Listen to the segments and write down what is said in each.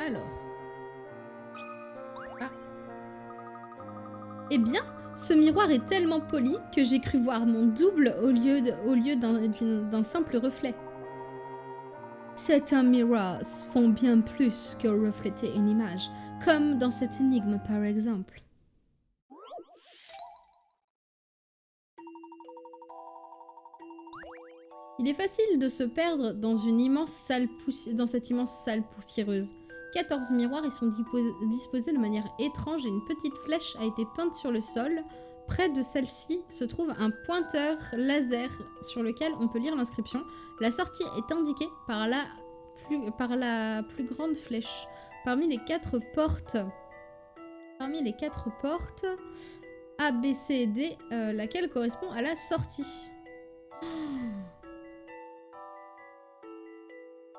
Alors. Ah. Eh bien, ce miroir est tellement poli que j'ai cru voir mon double au lieu d'un simple reflet. Certains miroirs font bien plus que refléter une image, comme dans cette énigme par exemple. Il est facile de se perdre dans cette immense salle poussiéreuse. 14 miroirs y sont disposés de manière étrange et une petite flèche a été peinte sur le sol. Près de celle-ci se trouve un pointeur laser sur lequel on peut lire l'inscription. La sortie est indiquée par la plus grande flèche. Parmi les quatre portes A, B, C et D, laquelle correspond à la sortie.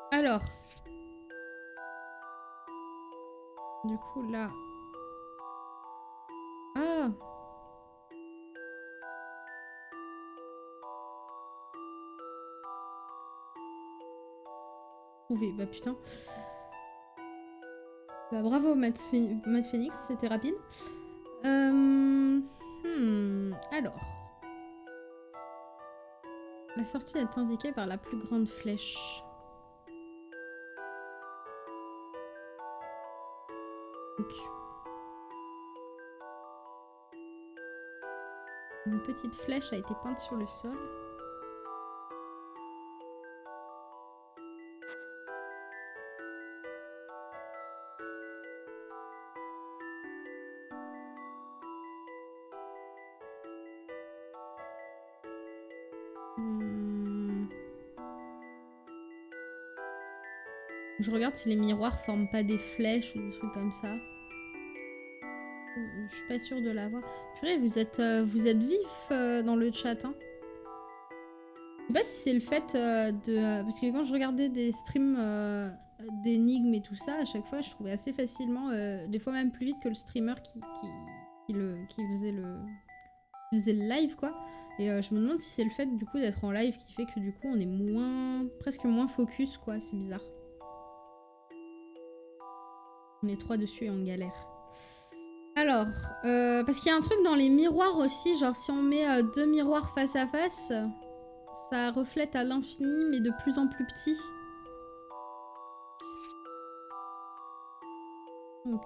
Alors, du coup là... Ah! Trouvé, bah putain. Bah bravo Matt Phoenix, c'était rapide. Alors... La sortie est indiquée par la plus grande flèche. Donc... Une petite flèche a été peinte sur le sol. Je regarde si les miroirs forment pas des flèches ou des trucs comme ça. Je suis pas sûre de l'avoir. Purée, vous êtes vif dans le chat, hein. Je sais pas si c'est le fait parce que quand je regardais des streams d'énigmes et tout ça, à chaque fois, je trouvais assez facilement, des fois même plus vite que le streamer qui faisait le live, quoi. Et je me demande si c'est le fait, du coup, d'être en live qui fait que, du coup, on est presque moins focus, quoi. C'est bizarre. On est 3 dessus et on galère. Alors, parce qu'il y a un truc dans les miroirs aussi, genre si on met 2 miroirs face à face, ça reflète à l'infini mais de plus en plus petit. Donc...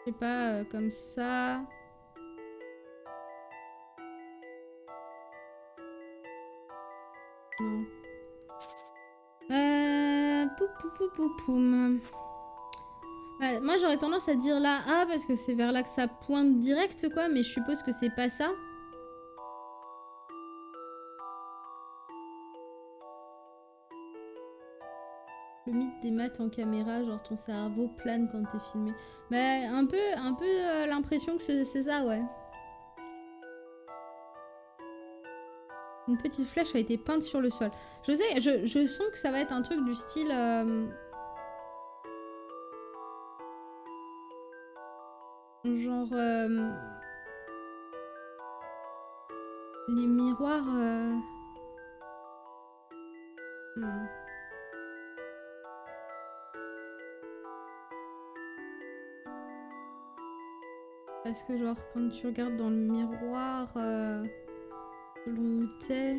Je sais pas, comme ça... Non. Poum. Bah, moi j'aurais tendance à dire là A parce que c'est vers là que ça pointe direct, quoi, mais je suppose que c'est pas ça. Le mythe des maths en caméra, genre ton cerveau plane quand t'es filmé. Bah, un peu l'impression que c'est ça, ouais. Une petite flèche a été peinte sur le sol. Je sais, je sens que ça va être un truc du style... Genre... Les miroirs... Parce que genre quand tu regardes dans le miroir... selon où t'es...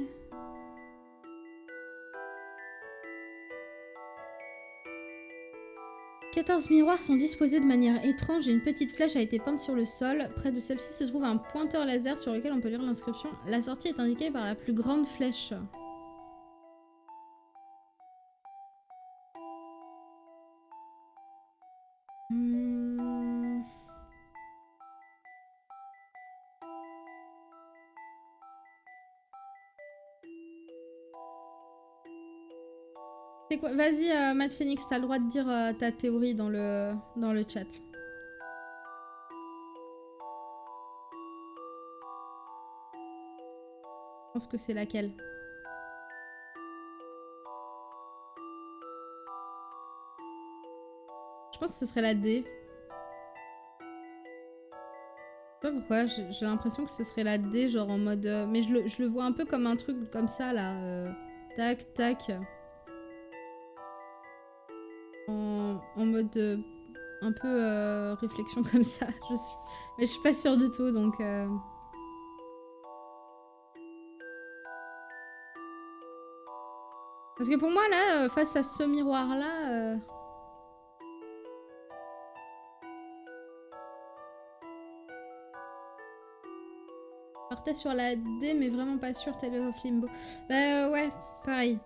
14 miroirs sont disposés de manière étrange et une petite flèche a été peinte sur le sol. Près de celle-ci se trouve un pointeur laser sur lequel on peut lire l'inscription. La sortie est indiquée par la plus grande flèche. C'est quoi? Vas-y, Matt Phoenix, t'as le droit de dire ta théorie dans le chat. Je pense que c'est laquelle? Je pense que ce serait la D. Je sais pas pourquoi, j'ai l'impression que ce serait la D, genre en mode... mais je le vois un peu comme un truc comme ça, là. Tac, tac. En mode un peu réflexion comme ça. Mais je suis pas sûre du tout, donc... Parce que pour moi, là, face à ce miroir-là... Partais sur la D, mais vraiment pas sûr, Tales of Limbo. Bah ouais, pareil.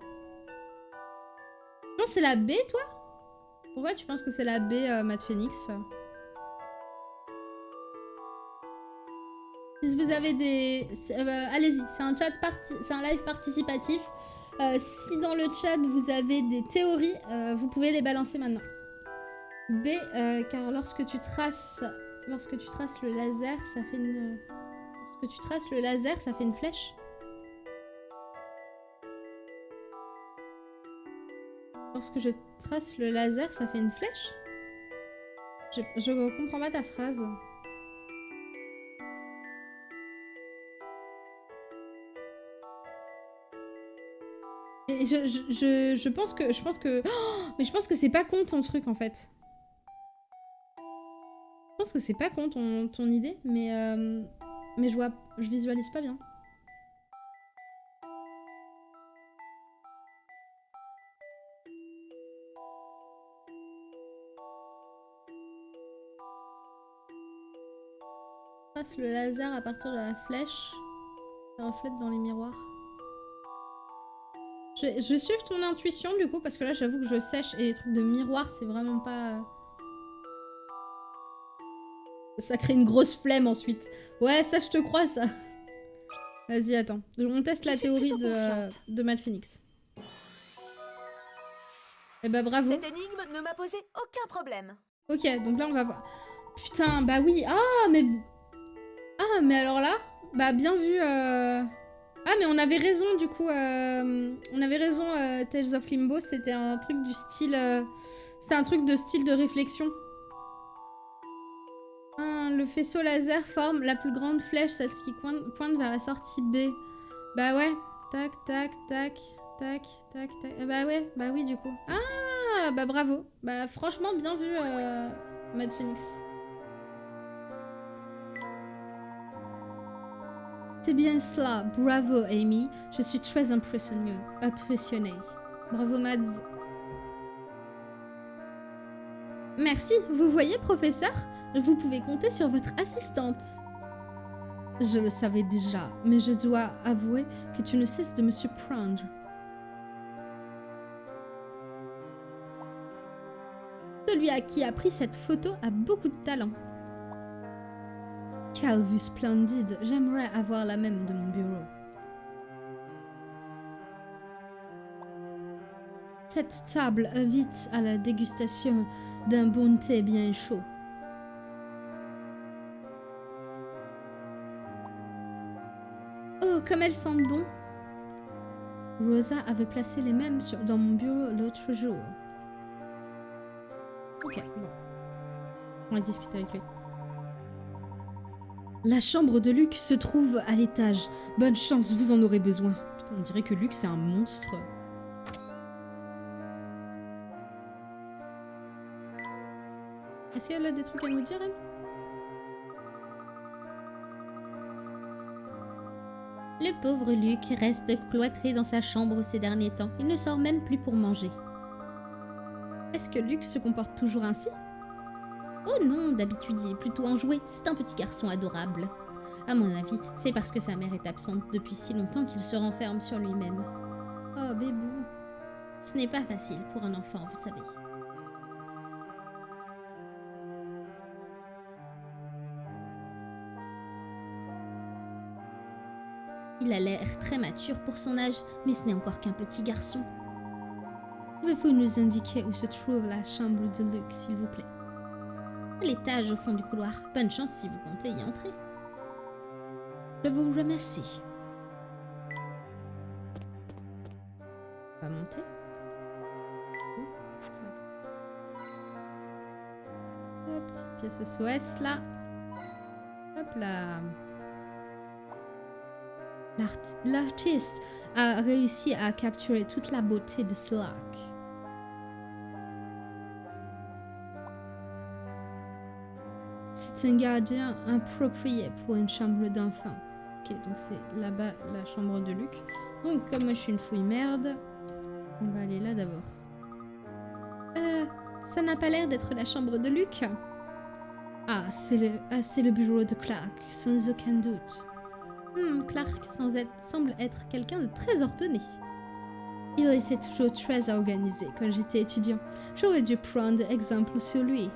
Non, c'est la B, toi? Pourquoi tu penses que c'est la B, Matt Phoenix? Si vous avez des... allez-y, c'est un chat c'est un live participatif. Si dans le chat vous avez des théories, vous pouvez les balancer maintenant. B, car lorsque tu traces le laser, ça fait une... Lorsque tu traces le laser, ça fait une flèche. Lorsque je trace le laser, ça fait une flèche? Je comprends pas ta phrase. Et je pense que... Oh, mais je pense que c'est pas con ton truc en fait. Je pense que c'est pas con ton idée, mais je visualise pas bien. Trace le laser à partir de la flèche. Ça reflète dans les miroirs. Je vais suivre ton intuition du coup, parce que là j'avoue que je sèche et les trucs de miroir c'est vraiment pas... Ça crée une grosse flemme ensuite. Ouais, ça je te crois ça. Vas-y, attends. On teste la théorie de Matt Phoenix. Eh bah bravo. Cette énigme ne m'a posé aucun problème. Ok, donc là on va voir. Putain, bah oui. Ah, mais alors là, bah bien vu. Ah, mais on avait raison du coup. On avait raison. Tales of Limbo, c'était un truc du style. C'était un truc de style de réflexion. Ah, le faisceau laser forme la plus grande flèche, celle qui pointe vers la sortie B. Bah ouais. Tac, tac, tac, tac, tac, tac. Bah ouais, bah oui du coup. Ah, bah bravo. Bah franchement, bien vu, Matt Phoenix. C'est bien cela. Bravo, Amy. Je suis très impressionnée. Bravo, Mads. Merci. Vous voyez, professeur? Vous pouvez compter sur votre assistante. Je le savais déjà, mais je dois avouer que tu ne cesses de me surprendre. Celui à qui a pris cette photo a beaucoup de talent. Quelle vue splendide. J'aimerais avoir la même de mon bureau. Cette table invite à la dégustation d'un bon thé bien chaud. Oh, comme elles sentent bon. Rosa avait placé les mêmes dans mon bureau l'autre jour. Ok, bon. On va discuter avec lui. La chambre de Luc se trouve à l'étage. Bonne chance, vous en aurez besoin. Putain, on dirait que Luc, c'est un monstre. Est-ce qu'elle a des trucs à nous dire, elle? Le pauvre Luc reste cloîtré dans sa chambre ces derniers temps. Il ne sort même plus pour manger. Est-ce que Luc se comporte toujours ainsi? Oh non, d'habitude il est plutôt enjoué. C'est un petit garçon adorable. À mon avis, c'est parce que sa mère est absente depuis si longtemps qu'il se renferme sur lui-même. Oh bébou. Ce n'est pas facile pour un enfant, vous savez. Il a l'air très mature pour son âge, mais ce n'est encore qu'un petit garçon. Pouvez-vous nous indiquer où se trouve la chambre de Luc, s'il vous plaît? À l'étage au fond du couloir. Bonne chance si vous comptez y entrer. Je vous remercie. On va monter. Hop, petite pièce SOS là. Hop là. L'artiste a réussi à capturer toute la beauté de ce lac. C'est un gardien approprié pour une chambre d'enfant. Ok, donc c'est là-bas la chambre de Luc. Donc comme moi je suis une fouille merde, on va aller là d'abord. Ça n'a pas l'air d'être la chambre de Luc. Ah, c'est le bureau de Clark, sans aucun doute. Clark semble être quelqu'un de très ordonné. Il était toujours très organisé quand j'étais étudiant. J'aurais dû prendre exemple sur lui.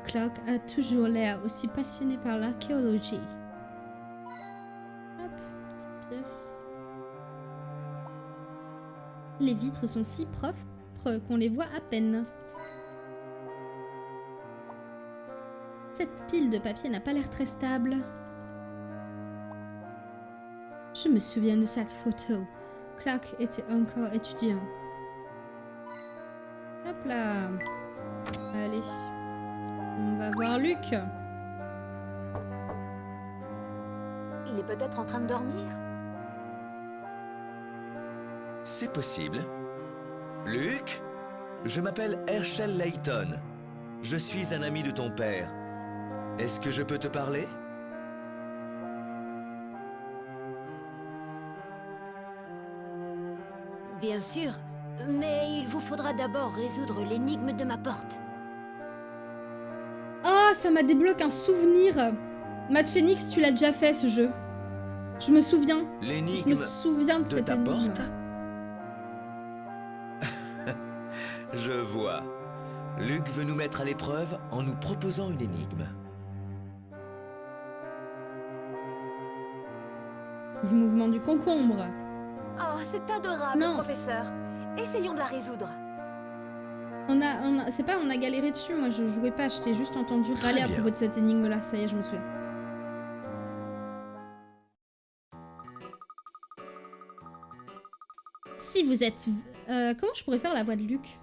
Clark a toujours l'air aussi passionné par l'archéologie. Hop, petite pièce. Les vitres sont si propres qu'on les voit à peine. Cette pile de papier n'a pas l'air très stable. Je me souviens de cette photo. Clark était encore étudiant. Hop là. Allez. On va voir Luc. Il est peut-être en train de dormir. C'est possible. Luc, je m'appelle Herschel Layton. Je suis un ami de ton père. Est-ce que je peux te parler? Bien sûr, mais il vous faudra d'abord résoudre l'énigme de ma porte. Oh, ça m'a débloqué un souvenir. Matt Phoenix, tu l'as déjà fait ce jeu. Je me souviens. L'énigme Je me souviens de de cette ta énigme. porte? Je vois. Luc veut nous mettre à l'épreuve en nous proposant une énigme. Les mouvements du concombre. Oh, c'est adorable, Non. professeur. Essayons de la résoudre. C'est pas, on a galéré dessus. Moi, je jouais pas. Je t'ai juste entendu Très râler à bien. propos de cette énigme-là. Ça y est, je me souviens. Si vous êtes... comment je pourrais faire la voix de Luc?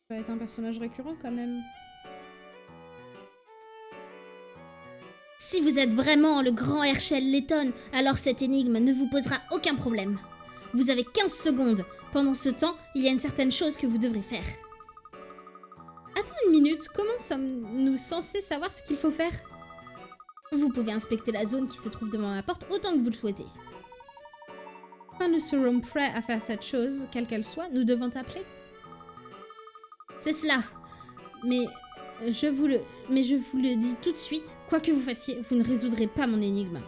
Ça va être un personnage récurrent quand même. Si vous êtes vraiment le grand Herschel Layton, alors cette énigme ne vous posera aucun problème. Vous avez 15 secondes. Pendant ce temps, il y a une certaine chose que vous devrez faire. Attends une minute. Comment sommes-nous censés savoir ce qu'il faut faire? Vous pouvez inspecter la zone qui se trouve devant ma porte autant que vous le souhaitez. Quand nous serons prêts à faire cette chose, quelle qu'elle soit, nous devons t'appeler. C'est cela. Mais je vous le dis tout de suite, quoi que vous fassiez, vous ne résoudrez pas mon énigme.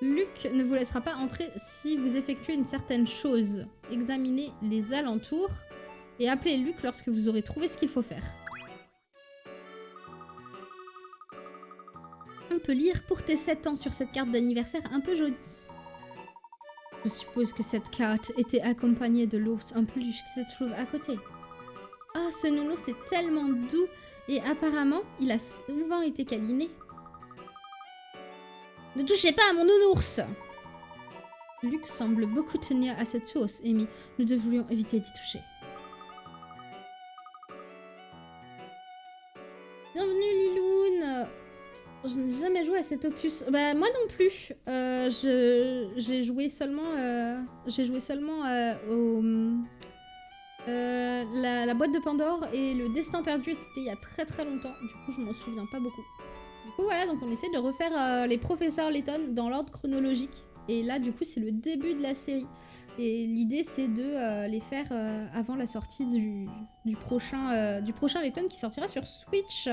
Luc ne vous laissera pas entrer si vous effectuez une certaine chose. Examinez les alentours et appelez Luc lorsque vous aurez trouvé ce qu'il faut faire. On peut lire pour tes 7 ans sur cette carte d'anniversaire un peu jolie. Je suppose que cette carte était accompagnée de l'ours en peluche qui se trouve à côté. Ah, ce nounours est tellement doux et apparemment, il a souvent été câliné. Ne touchez pas à mon nounours! Luc semble beaucoup tenir à cette sauce, Amy. Nous devrions éviter d'y toucher. Bienvenue, Liloun. Je n'ai jamais joué à cet opus. Bah, moi non plus. J'ai joué seulement la boîte de Pandore et le Destin perdu. C'était il y a très très longtemps. Du coup, je m'en souviens pas beaucoup. Du coup, voilà, donc on essaie de refaire les professeurs Layton dans l'ordre chronologique. Et là, du coup, c'est le début de la série. Et l'idée, c'est de les faire avant la sortie du prochain Layton qui sortira sur Switch.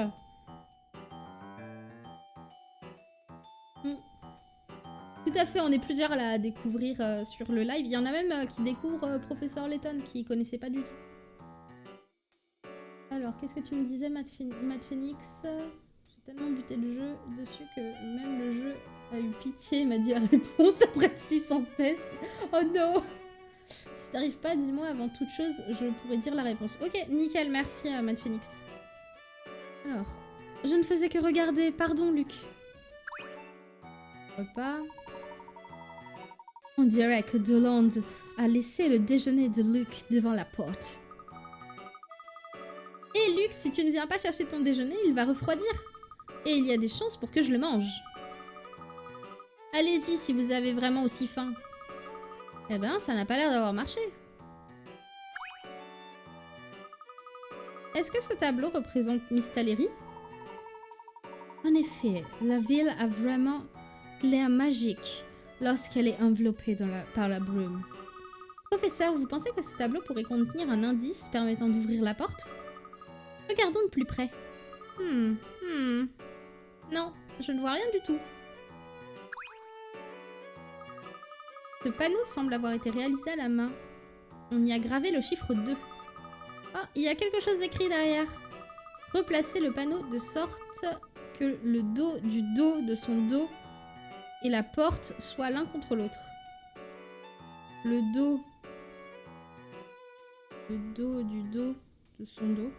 Tout à fait, on est plusieurs là, à découvrir sur le live. Il y en a même qui découvrent Professeur Layton, qui connaissaient pas du tout. Alors, qu'est-ce que tu me disais, Matt Phoenix? J'ai tellement buté le jeu dessus que même le jeu a eu pitié et m'a dit la réponse après 600 tests. Oh non! Si t'arrives pas, dis-moi avant toute chose, je pourrais dire la réponse. Ok, nickel, merci Matt Phoenix. Alors, je ne faisais que regarder, pardon Luc. Repas. On dirait que Doland a laissé le déjeuner de Luc devant la porte. Et Luc Luc, si tu ne viens pas chercher ton déjeuner, il va refroidir. Et il y a des chances pour que je le mange. Allez-y si vous avez vraiment aussi faim. Eh ben, ça n'a pas l'air d'avoir marché. Est-ce que ce tableau représente Miss Talery? En effet, la ville a vraiment l'air magique lorsqu'elle est enveloppée par la brume. Professeur, vous pensez que ce tableau pourrait contenir un indice permettant d'ouvrir la porte? Regardons de plus près. Non, je ne vois rien du tout. Ce panneau semble avoir été réalisé à la main. On y a gravé le chiffre 2. Oh, il y a quelque chose d'écrit derrière. Replacez le panneau de sorte que le dos du dos de son dos et la porte soient l'un contre l'autre. Le dos du dos de son dos.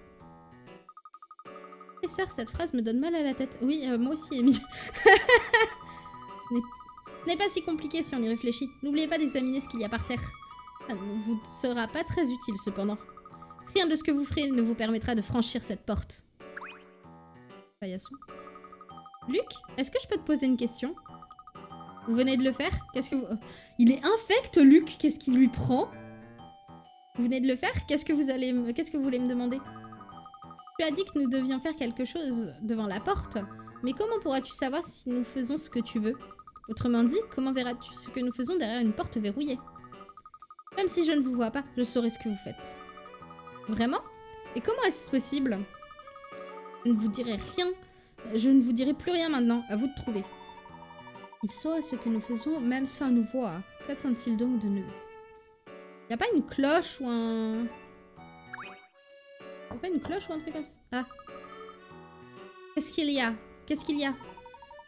Professeur, cette phrase me donne mal à la tête. Oui, moi aussi, Amy. Ce n'est pas si compliqué si on y réfléchit. N'oubliez pas d'examiner ce qu'il y a par terre. Ça ne vous sera pas très utile cependant. Rien de ce que vous ferez ne vous permettra de franchir cette porte. Paillasson. Luc, est-ce que je peux te poser une question? Vous venez de le faire? Qu'est-ce que vous... Il est infect, Luc. Qu'est-ce qui lui prend? Vous venez de le faire? Qu'est-ce que vous voulez me demander? Tu as dit que nous devions faire quelque chose devant la porte. Mais comment pourras-tu savoir si nous faisons ce que tu veux? Autrement dit, comment verras-tu ce que nous faisons derrière une porte verrouillée? Même si je ne vous vois pas, je saurai ce que vous faites. Vraiment? Et comment est-ce possible? Je ne vous dirai rien. Je ne vous dirai plus rien maintenant. À vous de trouver. Il saura ce que nous faisons même sans nous voir. Qu'attend-il donc de nous? Y a pas une cloche ou un... Y a pas une cloche ou un truc comme ça? Ah. Qu'est-ce qu'il y a? Qu'est-ce qu'il y a?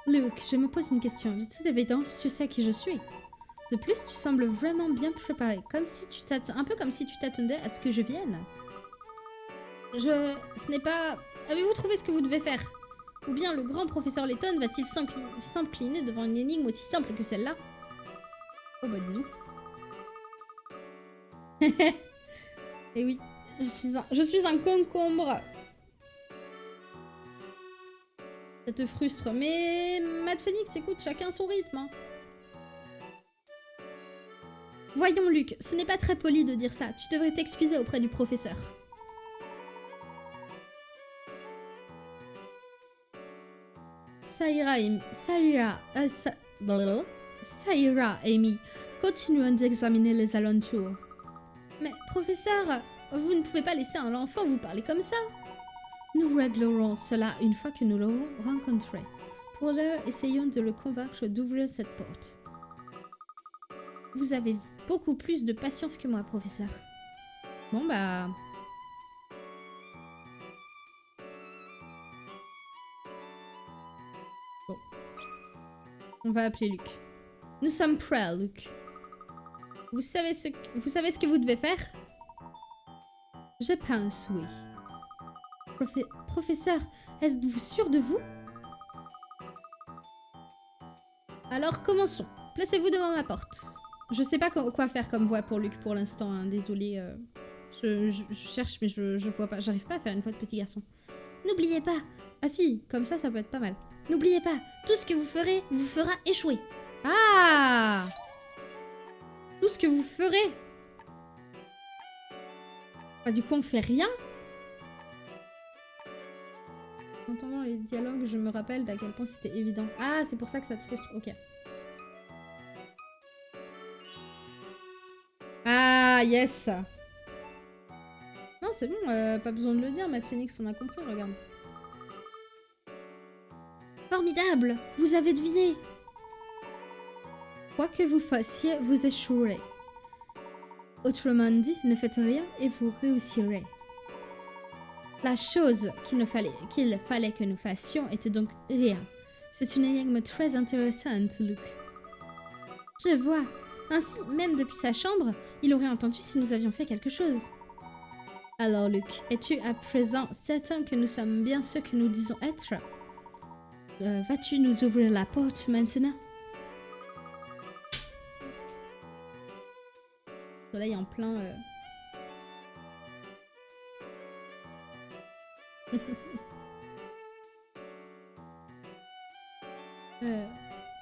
Luke, je me pose une question. De toute évidence, tu sais qui je suis. De plus, tu sembles vraiment bien préparé. Comme si tu un peu comme si tu t'attendais à ce que je vienne. Ce n'est pas... Avez-vous trouvé ce que vous devez faire? Ou bien le grand professeur Layton va-t-il s'incliner devant une énigme aussi simple que celle-là? Oh bah disons. Et oui, je suis un concombre. Ça te frustre, mais Mad Phoenix, écoute, chacun son rythme. Hein. Voyons, Luc, ce n'est pas très poli de dire ça. Tu devrais t'excuser auprès du professeur. Ça ira, Amy. Continuons d'examiner les alentours. Mais, professeur, vous ne pouvez pas laisser un enfant vous parler comme ça. Nous réglerons cela une fois que nous l'aurons rencontré. Pour l'heure, essayons de le convaincre d'ouvrir cette porte. Vous avez beaucoup plus de patience que moi, professeur. Bon, bah... Bon. On va appeler Luc. Nous sommes prêts, Luc. Vous savez ce que vous devez faire? Je pense, oui. Professeur, êtes-vous sûr de vous? Alors, commençons. Placez-vous devant ma porte. Je sais pas quoi faire comme voix pour Luc pour l'instant, hein. Désolée. Je cherche, mais je vois pas. J'arrive pas à faire une voix de petit garçon. N'oubliez pas. Ah si, comme ça peut être pas mal. N'oubliez pas, tout ce que vous ferez vous fera échouer. Ah! Tout ce que vous ferez. Bah, du coup, on fait rien. En entendant les dialogues, je me rappelle d'à quel point c'était évident. Ah, c'est pour ça que ça te frustre. Ok. Ah, yes. Non, c'est bon, pas besoin de le dire, Mad Phoenix, on a compris, regarde. Formidable! Vous avez deviné! Quoi que vous fassiez, vous échouerez. Autrement dit, ne faites rien et vous réussirez. La chose qu'il fallait que nous fassions était donc rien. C'est une énigme très intéressante, Luc. Je vois. Ainsi, même depuis sa chambre, il aurait entendu si nous avions fait quelque chose. Alors, Luc, es-tu à présent certain que nous sommes bien ceux que nous disons être? Vas-tu nous ouvrir la porte maintenant? Soleil en plein...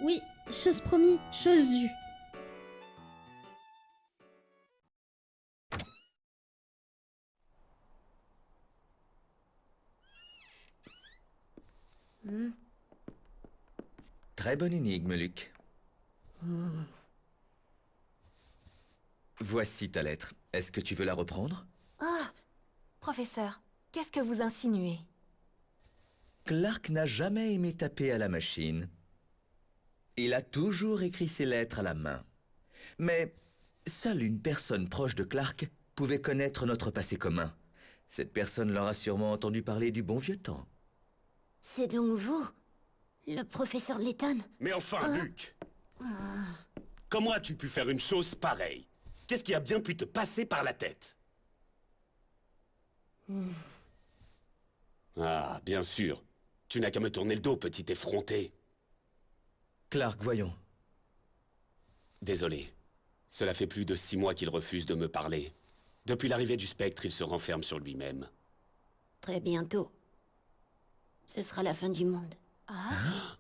Oui, chose promis, chose due. Très bonne énigme, Luc. Voici ta lettre. Est-ce que tu veux la reprendre? Ah, professeur, qu'est-ce que vous insinuez? Clark n'a jamais aimé taper à la machine. Il a toujours écrit ses lettres à la main. Mais seule une personne proche de Clark pouvait connaître notre passé commun. Cette personne leur a sûrement entendu parler du bon vieux temps. C'est donc vous, le professeur Layton? Mais enfin, Luc! Comment as-tu pu faire une chose pareille? Qu'est-ce qui a bien pu te passer par la tête? Ah, bien sûr. Tu n'as qu'à me tourner le dos, petit effronté. Clark, voyons. Désolé. Cela fait plus de 6 mois qu'il refuse de me parler. Depuis l'arrivée du spectre, il se renferme sur lui-même. Très bientôt. Ce sera la fin du monde. Ah,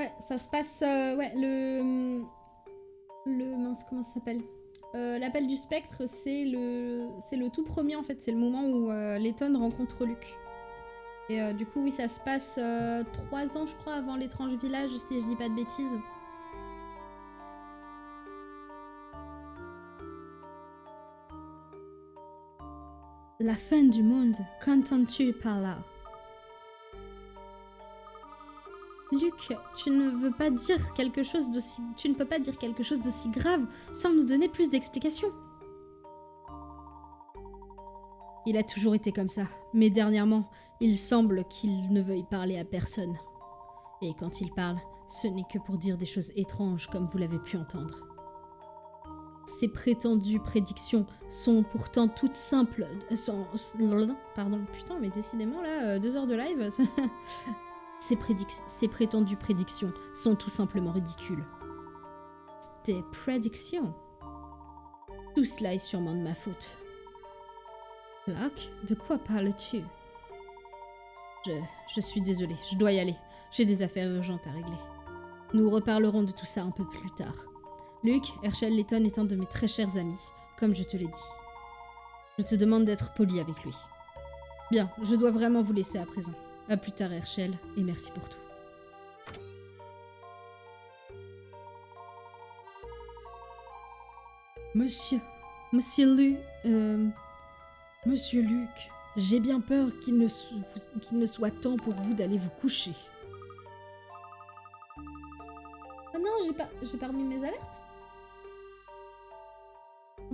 Ouais, ça se passe... ouais, mince, comment ça s'appelle? L'appel du spectre, c'est le tout premier, en fait. C'est le moment où Layton rencontre Luke. Et du coup, oui, ça se passe 3 ans, je crois, avant l'étrange village, si je dis pas de bêtises. La fin du monde, qu'entends-tu par là? Luc, tu ne peux pas dire quelque chose d'aussi grave sans nous donner plus d'explications. Il a toujours été comme ça, mais dernièrement, il semble qu'il ne veuille parler à personne. Et quand il parle, ce n'est que pour dire des choses étranges, comme vous l'avez pu entendre. Ses prétendues prédictions sont pourtant toutes simples. Pardon, putain, mais décidément là, 2 heures de live. Ces prétendues prédictions sont tout simplement ridicules. Des prédictions? Tout cela est sûrement de ma faute. Clark, de quoi parles-tu? Je suis désolée, je dois y aller. J'ai des affaires urgentes à régler. Nous reparlerons de tout ça un peu plus tard. Luc, Herschel Layton est un de mes très chers amis, comme je te l'ai dit. Je te demande d'être poli avec lui. Bien, je dois vraiment vous laisser à présent. À plus tard, Herschel, et merci pour tout. Monsieur Luc, j'ai bien peur qu'il ne soit temps pour vous d'aller vous coucher. Ah non, j'ai pas remis mes alertes.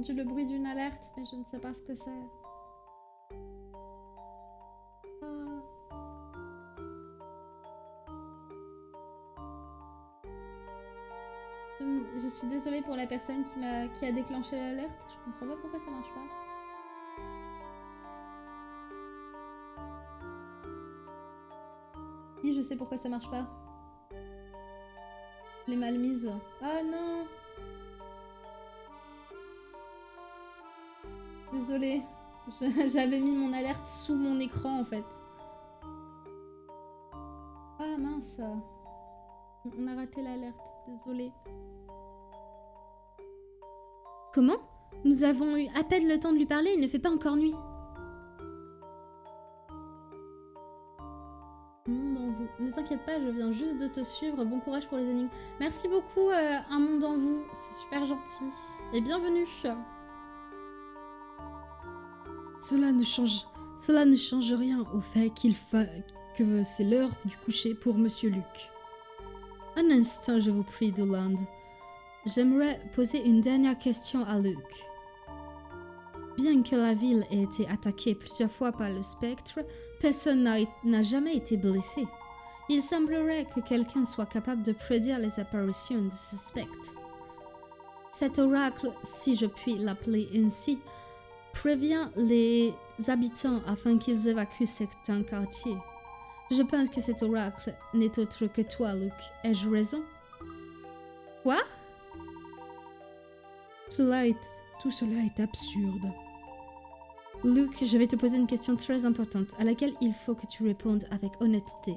J'ai entendu le bruit d'une alerte, mais je ne sais pas ce que c'est. Je suis désolée pour la personne qui a déclenché l'alerte. Je comprends pas pourquoi ça marche pas. Si, je sais pourquoi ça marche pas. Je l'ai mal mise. Ah non! Désolée. J'avais mis mon alerte sous mon écran en fait. Ah mince. On a raté l'alerte. Désolée. Comment? Nous avons eu à peine le temps de lui parler, il ne fait pas encore nuit. Monde en vous. Ne t'inquiète pas, je viens juste de te suivre. Bon courage pour les énigmes. Merci beaucoup, Un Monde en vous. C'est super gentil. Et bienvenue. Cela ne change rien au fait que c'est l'heure du coucher pour Monsieur Luc. Un instant, je vous prie, Doland. J'aimerais poser une dernière question à Luc. Bien que la ville ait été attaquée plusieurs fois par le spectre, personne n'a jamais été blessé. Il semblerait que quelqu'un soit capable de prédire les apparitions de ce spectre. Cet oracle, si je puis l'appeler ainsi, prévient les habitants afin qu'ils évacuent certains quartiers. Je pense que cet oracle n'est autre que toi, Luc. Ai-je raison? Quoi? Tout cela est absurde. Luke, je vais te poser une question très importante, à laquelle il faut que tu répondes avec honnêteté.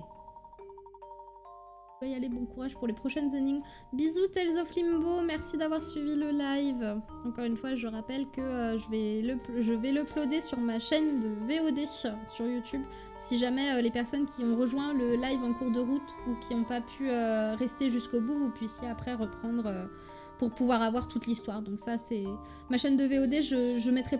On va y aller, bon courage pour les prochaines énigmes. Bisous Tales of Limbo, merci d'avoir suivi le live. Encore une fois, je rappelle que je vais l'uploader sur ma chaîne de VOD sur YouTube. Si jamais les personnes qui ont rejoint le live en cours de route ou qui n'ont pas pu rester jusqu'au bout, vous puissiez après reprendre pour pouvoir avoir toute l'histoire. Donc ça, c'est ma chaîne de VOD. Je mettrai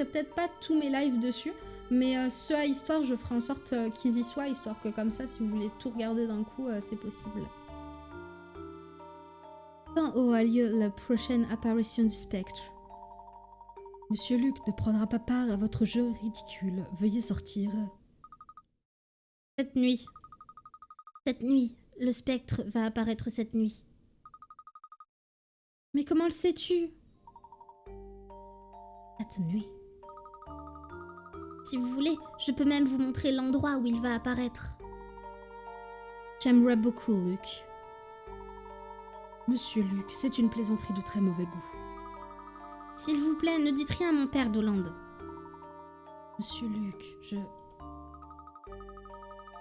peut-être pas tous mes lives dessus. Mais ceux à histoire, je ferai en sorte qu'ils y soient, histoire que comme ça, si vous voulez tout regarder d'un coup, c'est possible. Quand aura lieu la prochaine apparition du spectre? Monsieur Luke ne prendra pas part à votre jeu ridicule. Veuillez sortir. Cette nuit. Cette nuit. Le spectre va apparaître cette nuit. Mais comment le sais-tu? Cette nuit. Si vous voulez, je peux même vous montrer l'endroit où il va apparaître. J'aimerais beaucoup, Luke. Monsieur Luke, c'est une plaisanterie de très mauvais goût. S'il vous plaît, ne dites rien à mon père, Doland. Monsieur Luke,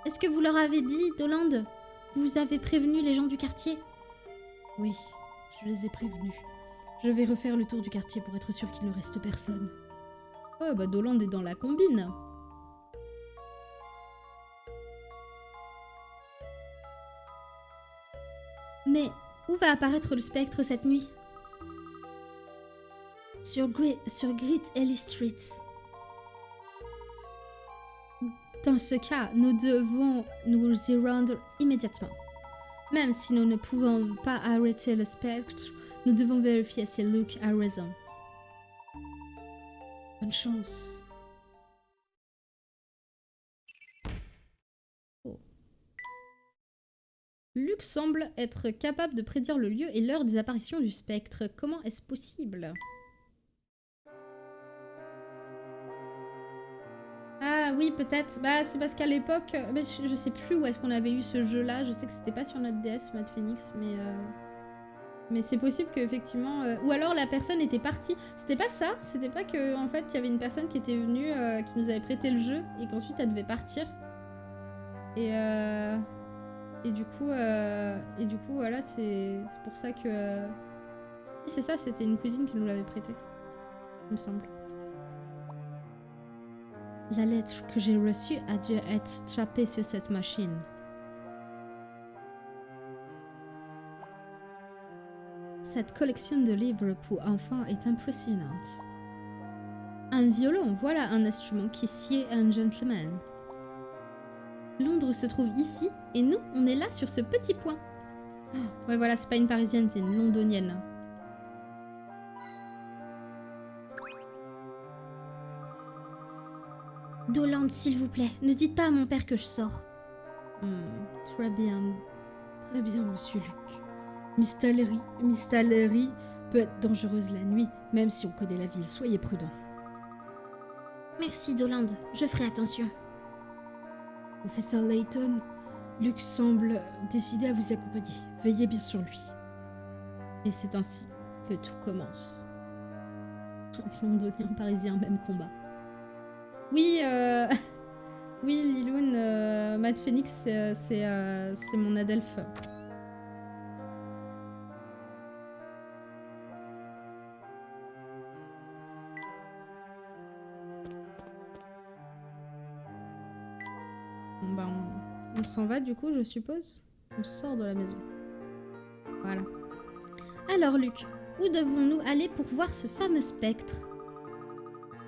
Est-ce que vous leur avez dit, Doland? Vous avez prévenu les gens du quartier? Oui, je les ai prévenus. Je vais refaire le tour du quartier pour être sûr qu'il ne reste personne. Oh bah Doland est dans la combine. Mais où va apparaître le spectre cette nuit? Sur Great Ellie Street. Dans ce cas, nous devons nous y rendre immédiatement. Même si nous ne pouvons pas arrêter le spectre, nous devons vérifier si Luke a raison. Bonne chance. Oh. Luke semble être capable de prédire le lieu et l'heure des apparitions du spectre. Comment est-ce possible? Ah oui, peut-être. Bah, c'est parce qu'à l'époque, je sais plus où est-ce qu'on avait eu ce jeu-là. Je sais que c'était pas sur notre DS, Mad Phoenix, mais c'est possible qu'effectivement... Ou alors la personne était partie. C'était pas ça. C'était pas que en fait, il y avait une personne qui était venue, qui nous avait prêté le jeu et qu'ensuite elle devait partir. Et du coup, voilà, c'est pour ça que... Si, c'est ça, c'était une cousine qui nous l'avait prêté. Il me semble. La lettre que j'ai reçue a dû être trappée sur cette machine. Cette collection de livres pour enfants est impressionnante. Un violon, voilà un instrument qui sied à un gentleman. Londres se trouve ici, et nous, on est là sur ce petit point. Oh, ouais, voilà, c'est pas une parisienne, c'est une londonienne. Doland, s'il vous plaît, ne dites pas à mon père que je sors. Très bien. Très bien, monsieur Luke. Miss Tallery peut être dangereuse la nuit, même si on connaît la ville. Soyez prudent. Merci, Doland. Je ferai attention. Professeur Layton, Luke semble décidé à vous accompagner. Veillez bien sur lui. Et c'est ainsi que tout commence. Londonien, parisien, même combat. Oui, oui, Liloun, Mad Phoenix, c'est mon Adelph. Bon, bah, on s'en va du coup, je suppose. On sort de la maison. Voilà. Alors, Luke, où devons-nous aller pour voir ce fameux spectre?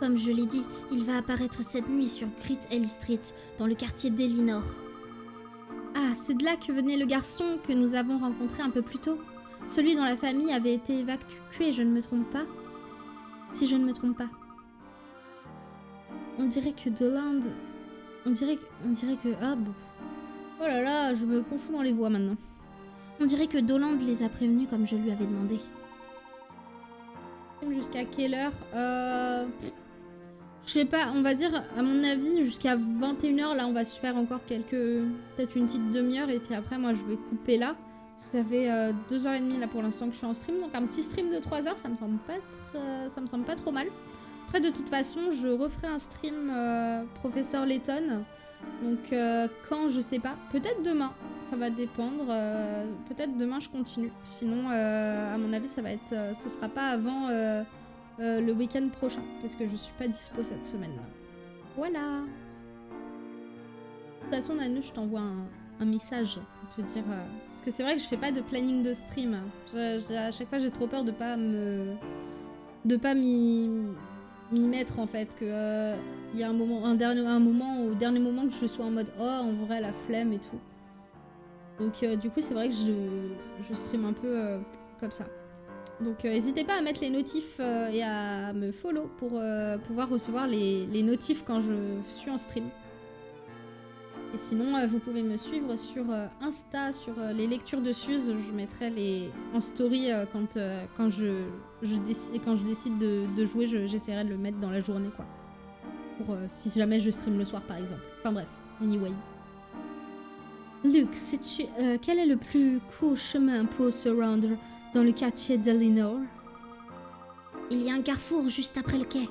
Comme je l'ai dit, il va apparaître cette nuit sur Great Ellie Street, dans le quartier d'Elinor. Ah, c'est de là que venait le garçon que nous avons rencontré un peu plus tôt. Celui dont la famille avait été évacuée, je ne me trompe pas. Si je ne me trompe pas. On dirait que Doland... On dirait que... Ah bon... Oh là là, je me confonds dans les voix maintenant. On dirait que Doland les a prévenus comme je lui avais demandé. Jusqu'à quelle heure je sais pas, on va dire, à mon avis, jusqu'à 21h, là, on va se faire encore peut-être une petite demi-heure, et puis après, moi, je vais couper là, Ça fait 2h30 là pour l'instant que je suis en stream, donc un petit stream de 3 heures, ça me semble pas trop mal. Après de toute façon, je referai un stream Professeur Layton. Donc quand, je sais pas, peut-être demain, ça va dépendre. Peut-être demain je continue. Sinon, à mon avis, ça sera pas avant le week-end prochain, parce que je suis pas dispo cette semaine-là. Voilà. De toute façon, Nanu, je t'envoie un message pour te dire... parce que c'est vrai que je fais pas de planning de stream. À chaque fois, j'ai trop peur de pas m'y mettre, en fait. Que il y a au dernier moment que je sois en mode « Oh, en vrai, la flemme et tout. » Donc, du coup, c'est vrai que je stream un peu comme ça. Donc, n'hésitez pas à mettre les notifs et à me follow pour pouvoir recevoir les notifs quand je suis en stream. Et sinon, vous pouvez me suivre sur Insta, sur les lectures de Suze. Je mettrai en story quand je décide de jouer, j'essaierai de le mettre dans la journée, quoi. Pour si jamais je stream le soir, par exemple. Enfin bref, anyway. Luke, sais-tu quel est le plus court chemin pour se rendre dans le quartier d'Elinor? Il y a un carrefour juste après le quai.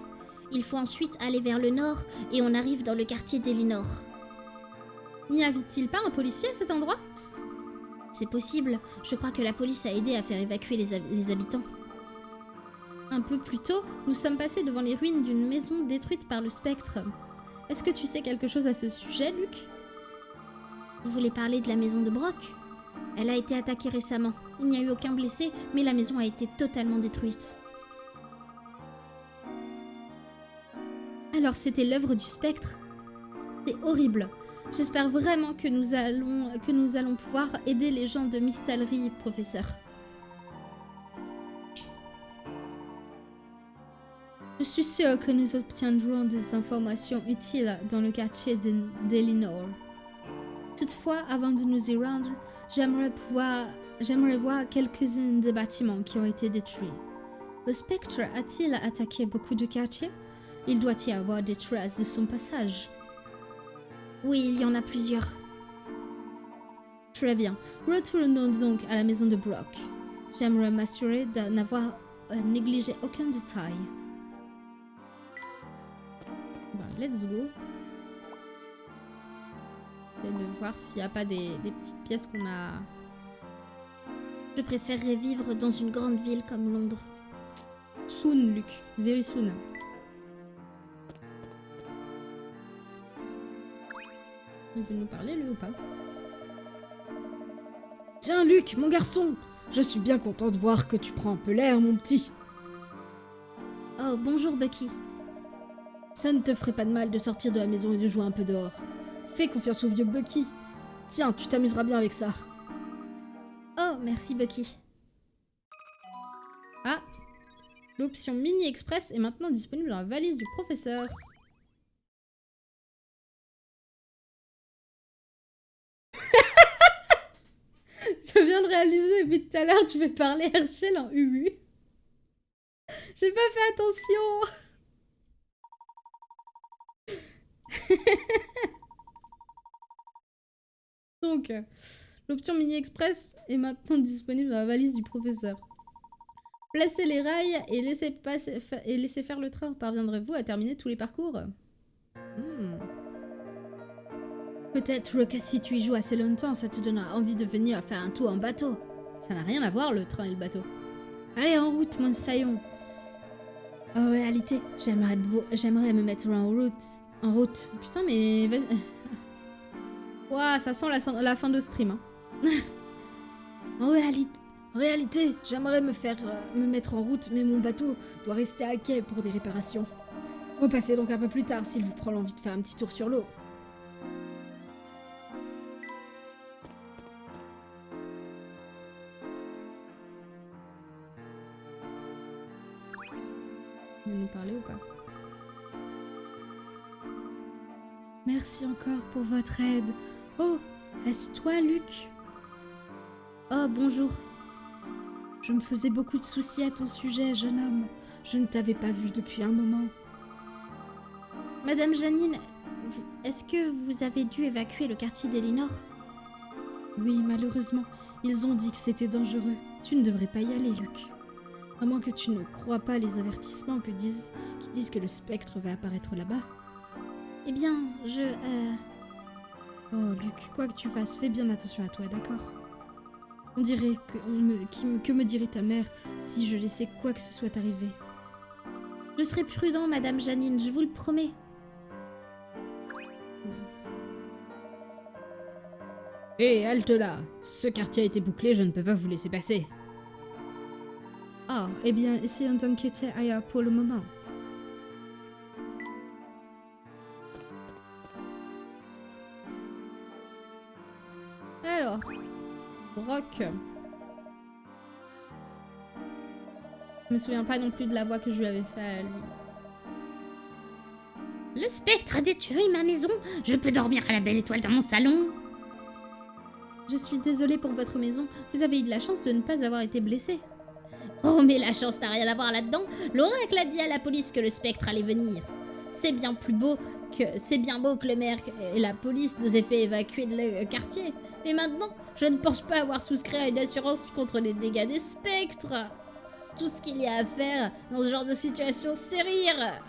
Il faut ensuite aller vers le nord et on arrive dans le quartier d'Elinor. N'y avait-il pas un policier à cet endroit? C'est possible. Je crois que la police a aidé à faire évacuer les habitants. Un peu plus tôt, nous sommes passés devant les ruines d'une maison détruite par le spectre. Est-ce que tu sais quelque chose à ce sujet, Luke? Vous voulez parler de la maison de Brock? Elle a été attaquée récemment. Il n'y a eu aucun blessé, mais la maison a été totalement détruite. Alors c'était l'œuvre du spectre? C'est horrible. J'espère vraiment que nous allons pouvoir aider les gens de Mistalry, professeur. Je suis sûre que nous obtiendrons des informations utiles dans le quartier d'Elinor. Toutefois, avant de nous y rendre, j'aimerais voir quelques-uns des bâtiments qui ont été détruits. Le spectre a-t-il attaqué beaucoup de quartiers? Il doit y avoir des traces de son passage. Oui, il y en a plusieurs. Très bien. Retournons donc à la maison de Brock. J'aimerais m'assurer de n'avoir négligé aucun détail. Bon, let's go. Et de voir s'il n'y a pas des petites pièces qu'on a... Je préférerais vivre dans une grande ville comme Londres. Soon, Luke. Very soon. Il veut nous parler, lui, ou pas? Tiens, Luke, mon garçon! Je suis bien content de voir que tu prends un peu l'air, mon petit. Oh, bonjour, Bucky. Ça ne te ferait pas de mal de sortir de la maison et de jouer un peu dehors. Fais confiance au vieux Bucky. Tiens, tu t'amuseras bien avec ça. Oh, merci, Bucky. Ah! L'option Mini Express est maintenant disponible dans la valise du professeur. Je viens de réaliser depuis tout à l'heure, tu fais parler Herschel en UU. J'ai pas fait attention. Donc, l'option Mini Express est maintenant disponible dans la valise du professeur. Placez les rails et laissez faire le train. Parviendrez-vous à terminer tous les parcours? Peut-être que si tu y joues assez longtemps, ça te donnera envie de venir faire un tour en bateau. Ça n'a rien à voir, le train et le bateau. Allez, en route, mon saillon. En réalité, j'aimerais me mettre en route. Putain, mais... Ouah, ça sent la fin de stream. Hein. En réalité, j'aimerais me mettre en route, mais mon bateau doit rester à quai pour des réparations. Repassez donc un peu plus tard s'il vous prend l'envie de faire un petit tour sur l'eau. Il va nous parler ou pas? Merci encore pour votre aide. Oh, est-ce toi, Luc? Oh, bonjour. Je me faisais beaucoup de soucis à ton sujet, jeune homme. Je ne t'avais pas vu depuis un moment. Madame Janine, est-ce que vous avez dû évacuer le quartier d'Elinor? Oui, malheureusement, ils ont dit que c'était dangereux. Tu ne devrais pas y aller, Luc. À moins que tu ne crois pas les avertissements qui disent que le spectre va apparaître là-bas. Eh bien, Oh, Luc, quoi que tu fasses, fais bien attention à toi, d'accord? On dirait que me dirait ta mère si je laissais quoi que ce soit arriver? Je serai prudent, Madame Janine, je vous le promets. Hé, halte là! Ce quartier a été bouclé, je ne peux pas vous laisser passer. Ah, eh bien, essayons d'enquêter ailleurs pour le moment. Alors, Brock. Je me souviens pas non plus de la voix que je lui avais fait à lui. Le spectre a détruit ma maison. Je peux dormir à la belle étoile dans mon salon. Je suis désolée pour votre maison. Vous avez eu de la chance de ne pas avoir été blessé. Oh, mais la chance n'a rien à voir là-dedans. L'oracle a dit à la police que le spectre allait venir. C'est bien beau que le maire et la police nous aient fait évacuer le quartier. Mais maintenant, je ne pense pas avoir souscrit à une assurance contre les dégâts des spectres. Tout ce qu'il y a à faire dans ce genre de situation, c'est rire.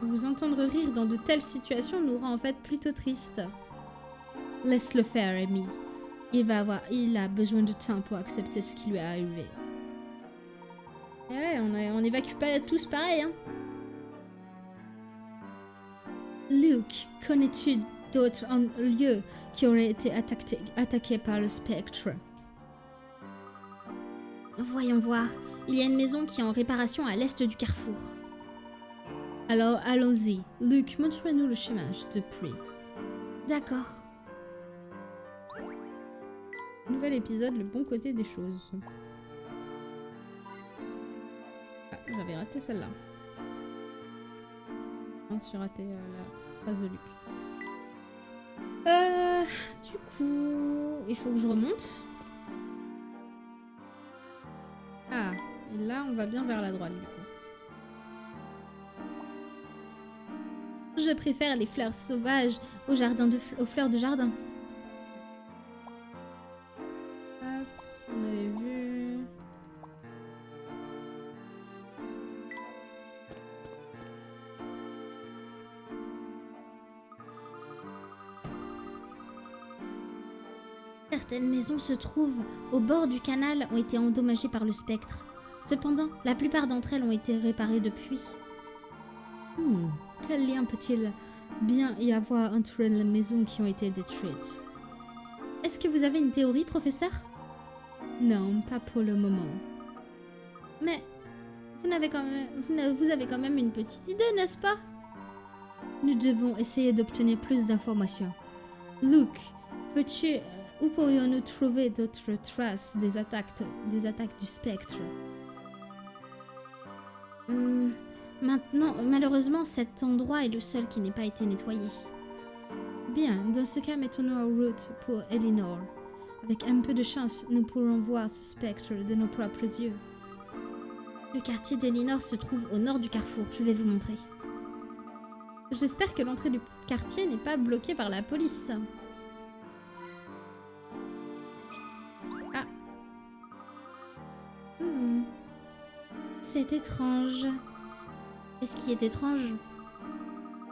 Vous entendre rire dans de telles situations nous rend en fait plutôt tristes. Laisse-le faire, Amy. Il a besoin de temps pour accepter ce qui lui est arrivé. Et ouais, on évacue pas tous pareil, hein. Luke, connais-tu d'autres lieux qui auraient été attaqués par le spectre? Voyons voir. Il y a une maison qui est en réparation à l'est du carrefour. Alors allons-y. Luke, montre-nous le chemin, je te prie. D'accord. Nouvel épisode, le bon côté des choses. Ah, j'avais raté celle-là. J'ai raté la phrase de Luc. Du coup, il faut que je remonte. Ah, et là, on va bien vers la droite, du coup. Je préfère les fleurs sauvages aux fleurs de jardin. Hop, on avait vu. Certaines maisons se trouvent au bord du canal ont été endommagées par le spectre. Cependant, la plupart d'entre elles ont été réparées depuis. Quel lien peut-il bien y avoir entre les maisons qui ont été détruites? Est-ce que vous avez une théorie, professeur? Non, pas pour le moment. Mais vous avez quand même une petite idée, n'est-ce pas? Nous devons essayer d'obtenir plus d'informations. Luke, où pourrions-nous trouver d'autres traces des attaques du spectre? Maintenant, malheureusement, cet endroit est le seul qui n'ait pas été nettoyé. Bien, dans ce cas, mettons-nous en route pour Elinor. Avec un peu de chance, nous pourrons voir ce spectre de nos propres yeux. Le quartier d'Elinor se trouve au nord du carrefour. Je vais vous montrer. J'espère que l'entrée du quartier n'est pas bloquée par la police. Ah. C'est étrange. Qu'est-ce qui est étrange?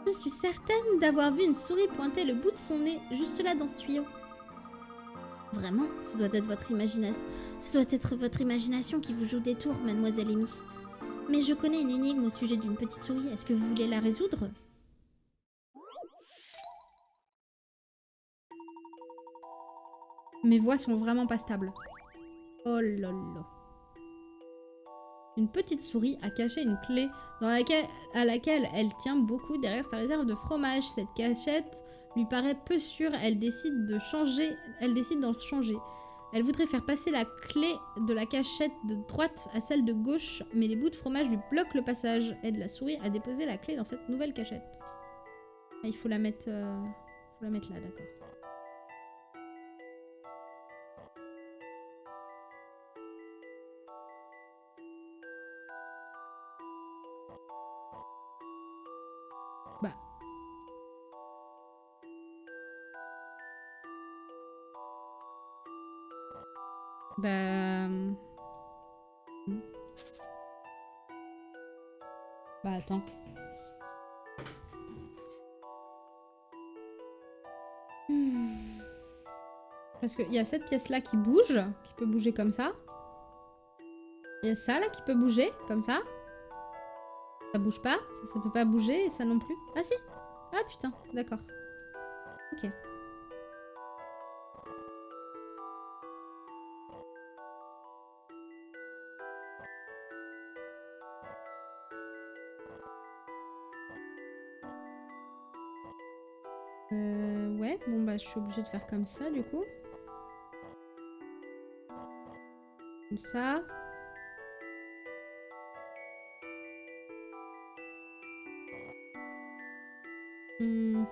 Je suis certaine d'avoir vu une souris pointer le bout de son nez juste là dans ce tuyau. Vraiment? Ce doit être votre imagination qui vous joue des tours, mademoiselle Amy. Mais je connais une énigme au sujet d'une petite souris. Est-ce que vous voulez la résoudre? Mes voix sont vraiment pas stables. Oh là là. Une petite souris a caché une clé à laquelle elle tient beaucoup derrière sa réserve de fromage. Cette cachette lui paraît peu sûre. Elle décide d'en changer. Elle voudrait faire passer la clé de la cachette de droite à celle de gauche, mais les bouts de fromage lui bloquent le passage. Aide la souris à déposer la clé dans cette nouvelle cachette. Ah, il faut la mettre là, d'accord. Bah. Bah... Bah attends. Parce qu'il y a cette pièce-là qui bouge, qui peut bouger comme ça. Il y a ça là qui peut bouger, comme ça. Ça bouge pas, ça peut pas bouger, et ça non plus. Ah si! Ah putain, d'accord. Ok. Ouais, bon bah je suis obligée de faire comme ça du coup. Comme ça. Mhm.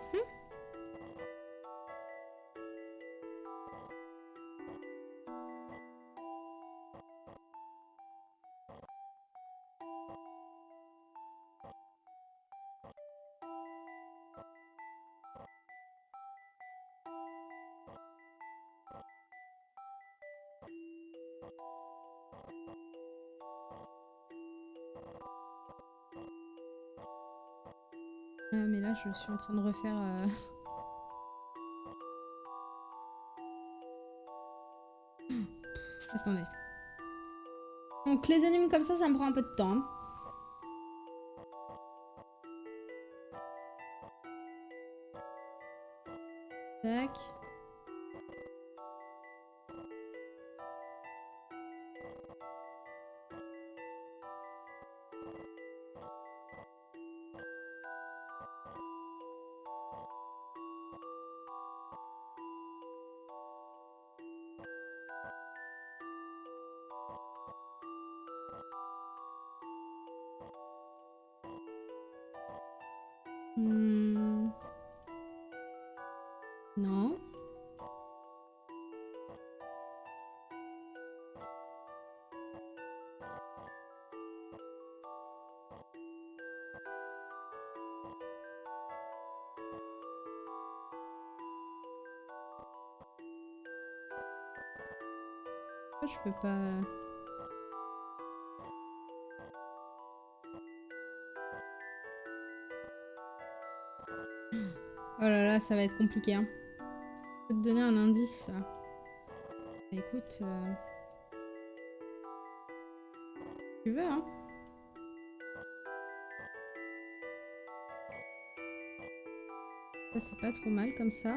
Mais là je suis en train de refaire... Attendez. Donc les énigmes comme ça me prend un peu de temps. Hein. Tac. Non. Je peux pas... Oh là là, ça va être compliqué. Hein. Je peux te donner un indice. Écoute... Tu veux, hein? Ça, c'est pas trop mal comme ça.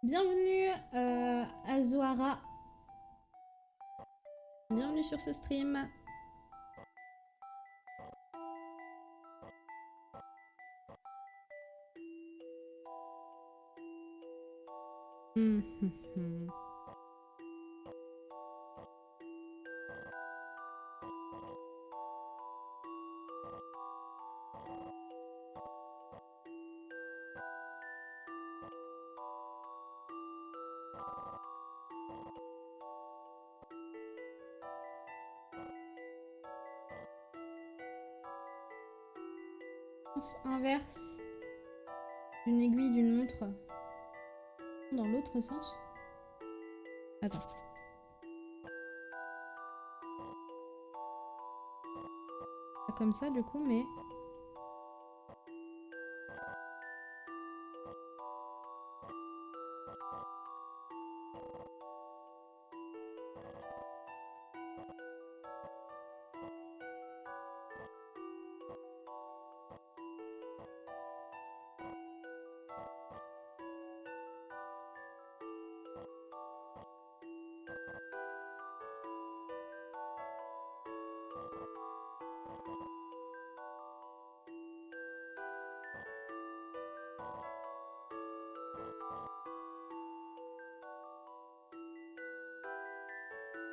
Bienvenue à Zohara. Bienvenue sur ce stream. Inverse d'une aiguille d'une montre dans l'autre sens. Attends. Pas comme ça du coup, mais...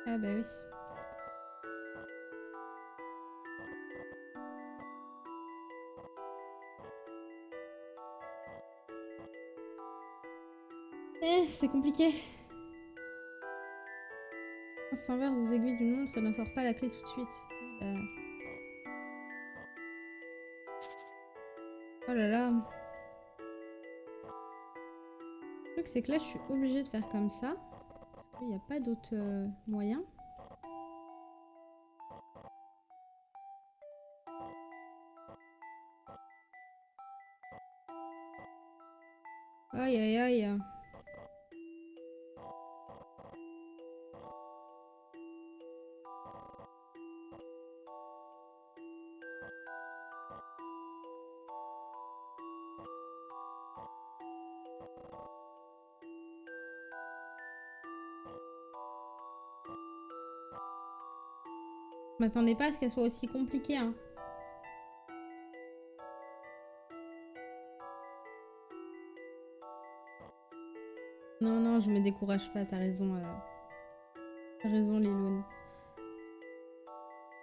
Ah bah oui. C'est compliqué. Sens inverse des aiguilles d'une montre ne sort pas la clé tout de suite. Oh là là. Le truc, c'est que là, je suis obligée de faire comme ça. Parce qu'il n'y a pas d'autre moyen. Aïe, aïe, aïe. Je m'attendais pas à ce qu'elle soit aussi compliquée, hein. Non, non, je me décourage pas, t'as raison. T'as raison, Liloun.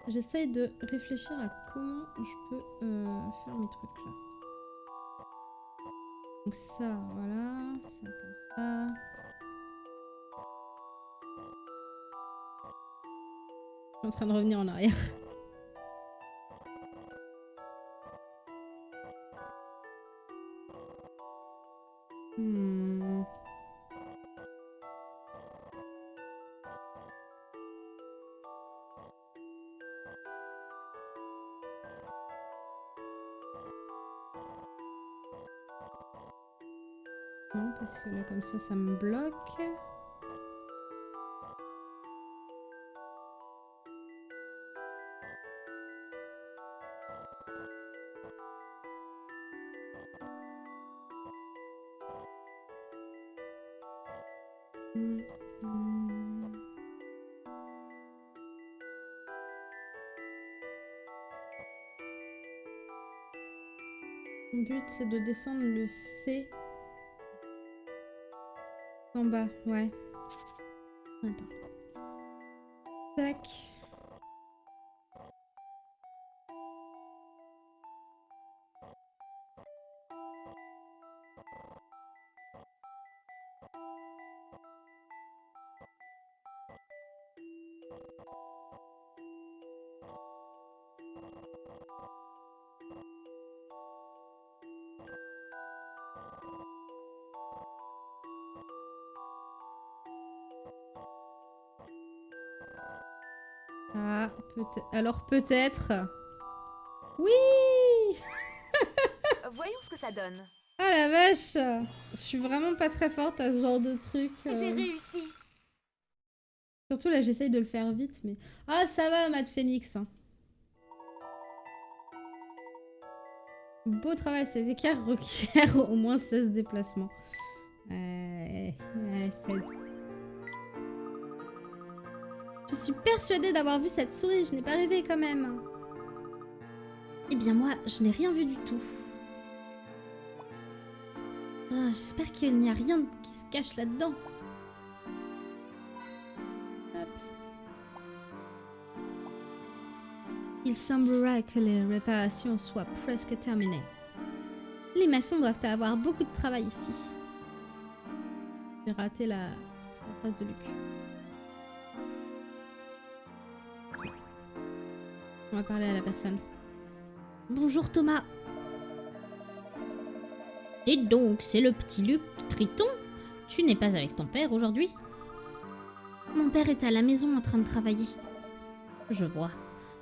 J'essaye de réfléchir à comment je peux faire mes trucs là. Donc ça, voilà. Ça comme ça. Je suis en train de revenir en arrière. Hmm. Non, parce que là, comme ça me bloque. Mon but, c'est de descendre le C en bas, ouais. Attends. Tac. Ah, peut-être. Alors peut-être. Oui. Voyons ce que ça donne. Ah la vache. Je suis vraiment pas très forte à ce genre de truc. J'ai réussi. Surtout là, j'essaye de le faire vite, mais... Ah, ça va, Matt Phoenix. Beau travail, cet écart requiert au moins 16 déplacements. 16. Je suis persuadée d'avoir vu cette souris, je n'ai pas rêvé quand même. Eh bien moi, je n'ai rien vu du tout. Ah, j'espère qu'il n'y a rien qui se cache là-dedans. Hop. Il semblera que les réparations soient presque terminées. Les maçons doivent avoir beaucoup de travail ici. J'ai raté la phrase de Luc. On va parler à la personne. Bonjour Thomas. Dites donc, c'est le petit Luc Triton? Tu n'es pas avec ton père aujourd'hui? Mon père est à la maison en train de travailler. Je vois.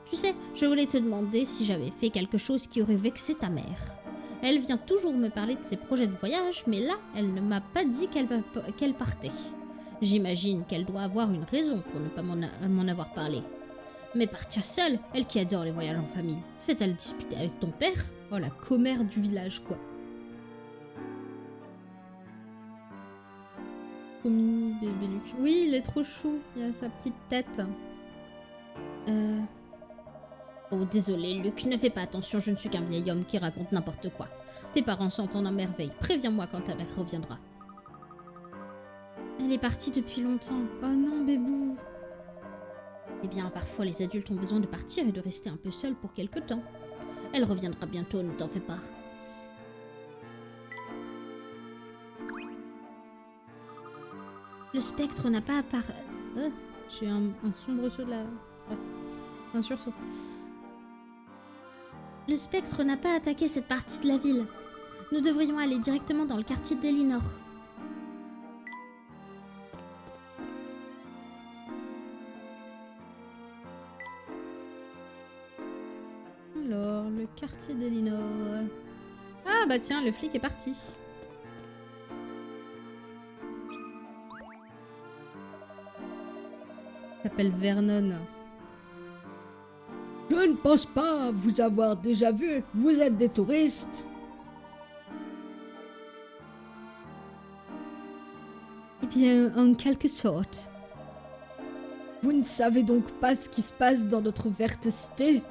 Tu sais, je voulais te demander si j'avais fait quelque chose qui aurait vexé ta mère. Elle vient toujours me parler de ses projets de voyage, mais là, elle ne m'a pas dit qu'elle partait. J'imagine qu'elle doit avoir une raison pour ne pas m'en avoir parlé. Mais partir seule, elle qui adore les voyages en famille, s'est-elle disputée avec ton père? Oh, la commère du village, quoi. Trop mini, bébé Luc. Oui, il est trop chou. Il a sa petite tête. Oh, désolé, Luc, ne fais pas attention, je ne suis qu'un vieil homme qui raconte n'importe quoi. Tes parents s'entendent à merveille. Préviens-moi quand ta mère reviendra. Elle est partie depuis longtemps. Oh non, bébou. Eh bien, parfois les adultes ont besoin de partir et de rester un peu seuls pour quelque temps. Elle reviendra bientôt, ne t'en fais pas. Le spectre n'a pas apparu... J'ai un sombre saut de la... Bref, un sursaut. Le spectre n'a pas attaqué cette partie de la ville. Nous devrions aller directement dans le quartier d'Elinor. Alors, le quartier d'Elinor. Ah bah tiens, le flic est parti. Il s'appelle Vernon. Je ne pense pas vous avoir déjà vu. Vous êtes des touristes. Eh bien, en quelque sorte. Vous ne savez donc pas ce qui se passe dans notre verte cité?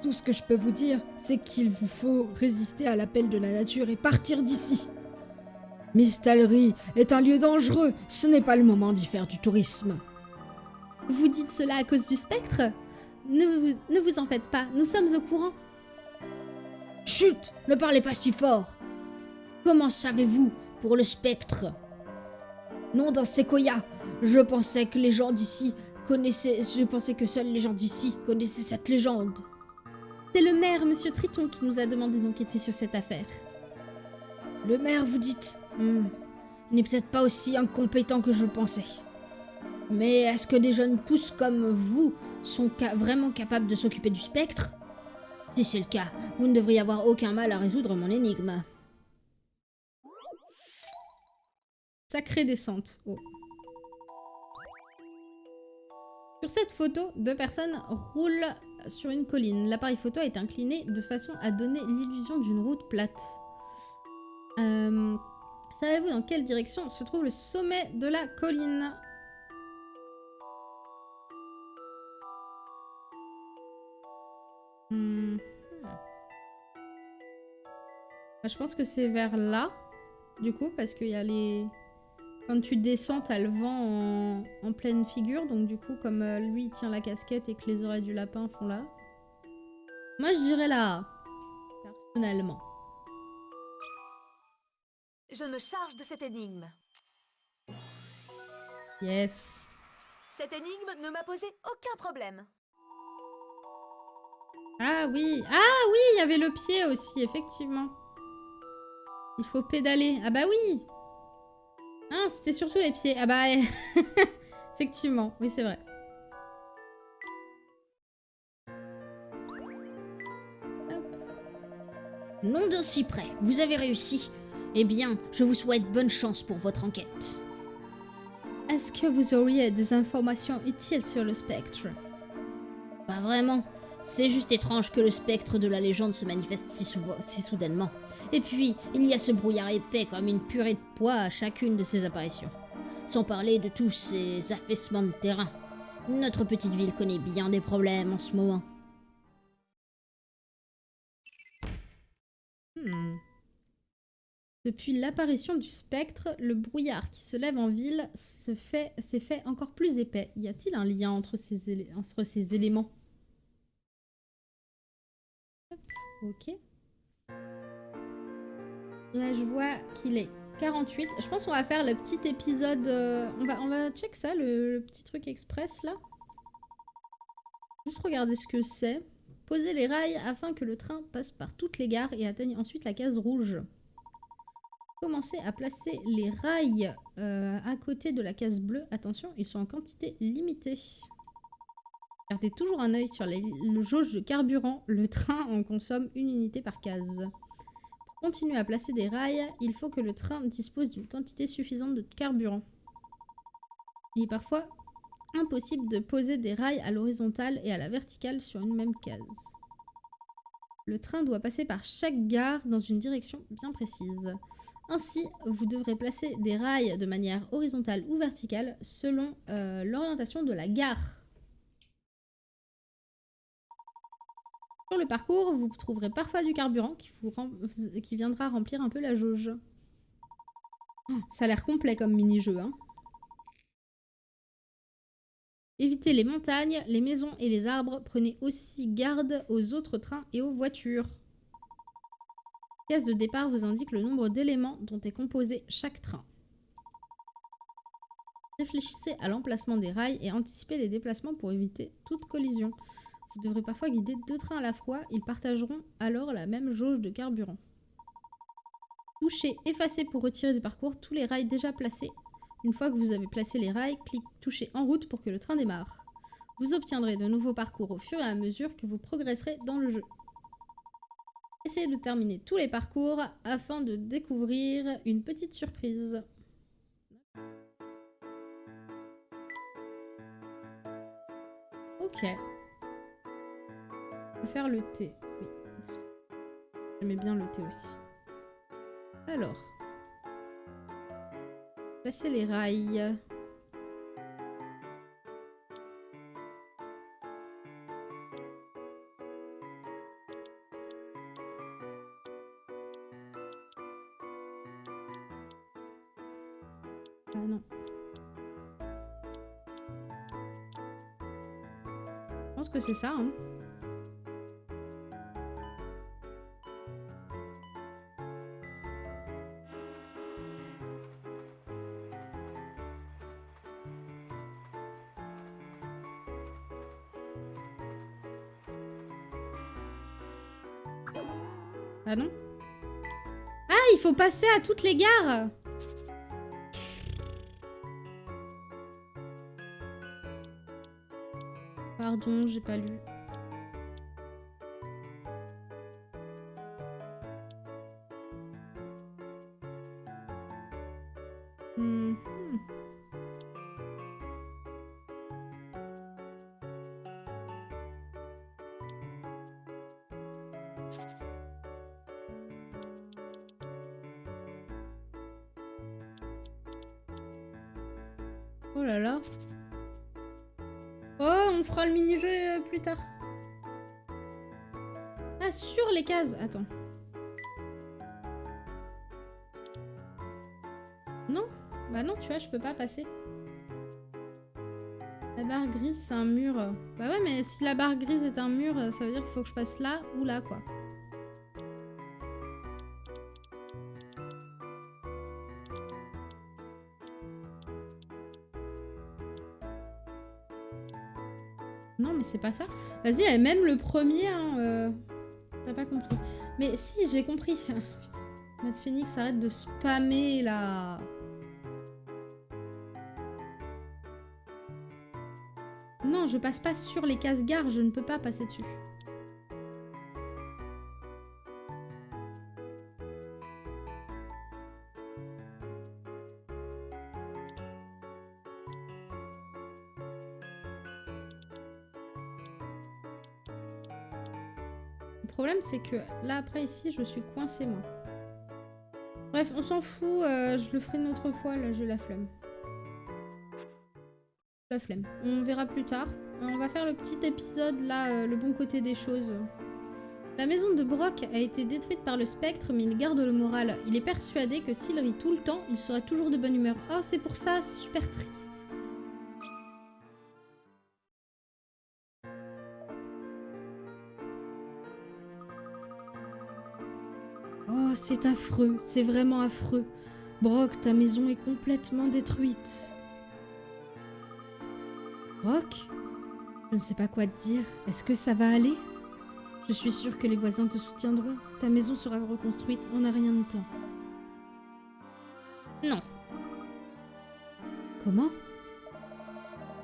Tout ce que je peux vous dire, c'est qu'il vous faut résister à l'appel de la nature et partir d'ici. Mistalry est un lieu dangereux, ce n'est pas le moment d'y faire du tourisme. Vous dites cela à cause du spectre? Ne vous en faites pas, nous sommes au courant. Chut, ne parlez pas si fort. Comment savez-vous pour le spectre? Nom d'un séquoia, je pensais que seuls les gens d'ici connaissaient cette légende. C'est le maire, Monsieur Triton, qui nous a demandé d'enquêter sur cette affaire. Le maire, vous dites? Il n'est peut-être pas aussi incompétent que je le pensais. Mais est-ce que des jeunes pousses comme vous sont vraiment capables de s'occuper du spectre? Si c'est le cas, vous ne devriez avoir aucun mal à résoudre mon énigme. Sacrée descente. Oh. Sur cette photo, 2 personnes roulent sur une colline. L'appareil photo est incliné de façon à donner l'illusion d'une route plate. Savez-vous dans quelle direction se trouve le sommet de la colline? Je pense que c'est vers là, du coup, parce qu'il y a les... Quand tu descends, t'as le vent en pleine figure, donc du coup, comme lui, il tient la casquette et que les oreilles du lapin font là. Moi, je dirais là, personnellement. Je me charge de cette énigme. Yes. Cette énigme ne m'a posé aucun problème. Ah oui, il y avait le pied aussi, effectivement. Il faut pédaler. Ah bah oui. Ah, c'était surtout les pieds. Ah bah, effectivement, oui, c'est vrai. Nom d'un cyprès, vous avez réussi. Eh bien, je vous souhaite bonne chance pour votre enquête. Est-ce que vous auriez des informations utiles sur le spectre? Pas vraiment. C'est juste étrange que le spectre de la légende se manifeste si soudainement. Et puis, il y a ce brouillard épais comme une purée de poids à chacune de ces apparitions. Sans parler de tous ces affaissements de terrain. Notre petite ville connaît bien des problèmes en ce moment. Depuis l'apparition du spectre, le brouillard qui se lève en ville s'est fait encore plus épais. Y a-t-il un lien entre ces éléments? Ok. Là, je vois qu'il est 48. Je pense qu'on va faire le petit épisode... on va check ça, le petit truc express, là. Juste regarder ce que c'est. Poser les rails afin que le train passe par toutes les gares et atteigne ensuite la case rouge. Commencez à placer les rails à côté de la case bleue. Attention, ils sont en quantité limitée. Gardez toujours un œil sur le jauge de carburant. Le train en consomme 1 unité par case. Pour continuer à placer des rails, il faut que le train dispose d'une quantité suffisante de carburant. Il est parfois impossible de poser des rails à l'horizontale et à la verticale sur une même case. Le train doit passer par chaque gare dans une direction bien précise. Ainsi, vous devrez placer des rails de manière horizontale ou verticale selon l'orientation de la gare. Sur le parcours, vous trouverez parfois du carburant qui viendra remplir un peu la jauge. Oh, ça a l'air complet comme mini-jeu, hein. Évitez les montagnes, les maisons et les arbres. Prenez aussi garde aux autres trains et aux voitures. La case de départ vous indique le nombre d'éléments dont est composé chaque train. Réfléchissez à l'emplacement des rails et anticipez les déplacements pour éviter toute collision. Vous devrez parfois guider 2 trains à la fois. Ils partageront alors la même jauge de carburant. Touchez effacer pour retirer du parcours tous les rails déjà placés. Une fois que vous avez placé les rails, touchez en route pour que le train démarre. Vous obtiendrez de nouveaux parcours au fur et à mesure que vous progresserez dans le jeu. Essayez de terminer tous les parcours afin de découvrir une petite surprise. Ok. On va faire le thé. Oui. J'aimais bien le thé aussi. Alors. Placez les rails. Ah non. Je pense que c'est ça, hein. Ah non? Ah, il faut passer à toutes les gares! Pardon, j'ai pas lu. Oh là là. Oh, on fera le mini-jeu plus tard. Ah, sur les cases. Attends. Non? Bah non, tu vois, je peux pas passer. La barre grise, c'est un mur. Bah ouais, mais si la barre grise est un mur, ça veut dire qu'il faut que je passe là ou là, quoi. Non, mais c'est pas ça. Vas-y, même le premier, hein, t'as pas compris. Mais si, j'ai compris. Putain. Matt Phoenix, arrête de spammer, là. Non, je passe pas sur les casse-gares, je ne peux pas passer dessus. Le problème, c'est que là, après, ici, je suis coincée, moi. Bref, on s'en fout, je le ferai une autre fois, là, j'ai la flemme. La flemme. On verra plus tard. On va faire le petit épisode, là, le bon côté des choses. La maison de Brock a été détruite par le spectre, mais il garde le moral. Il est persuadé que s'il rit tout le temps, il sera toujours de bonne humeur. Oh, c'est pour ça, c'est super triste. Oh, c'est affreux, c'est vraiment affreux. Brock, ta maison est complètement détruite. Brock? Je ne sais pas quoi te dire. Est-ce que ça va aller? Je suis sûre que les voisins te soutiendront. Ta maison sera reconstruite en un rien de temps. Non. Comment?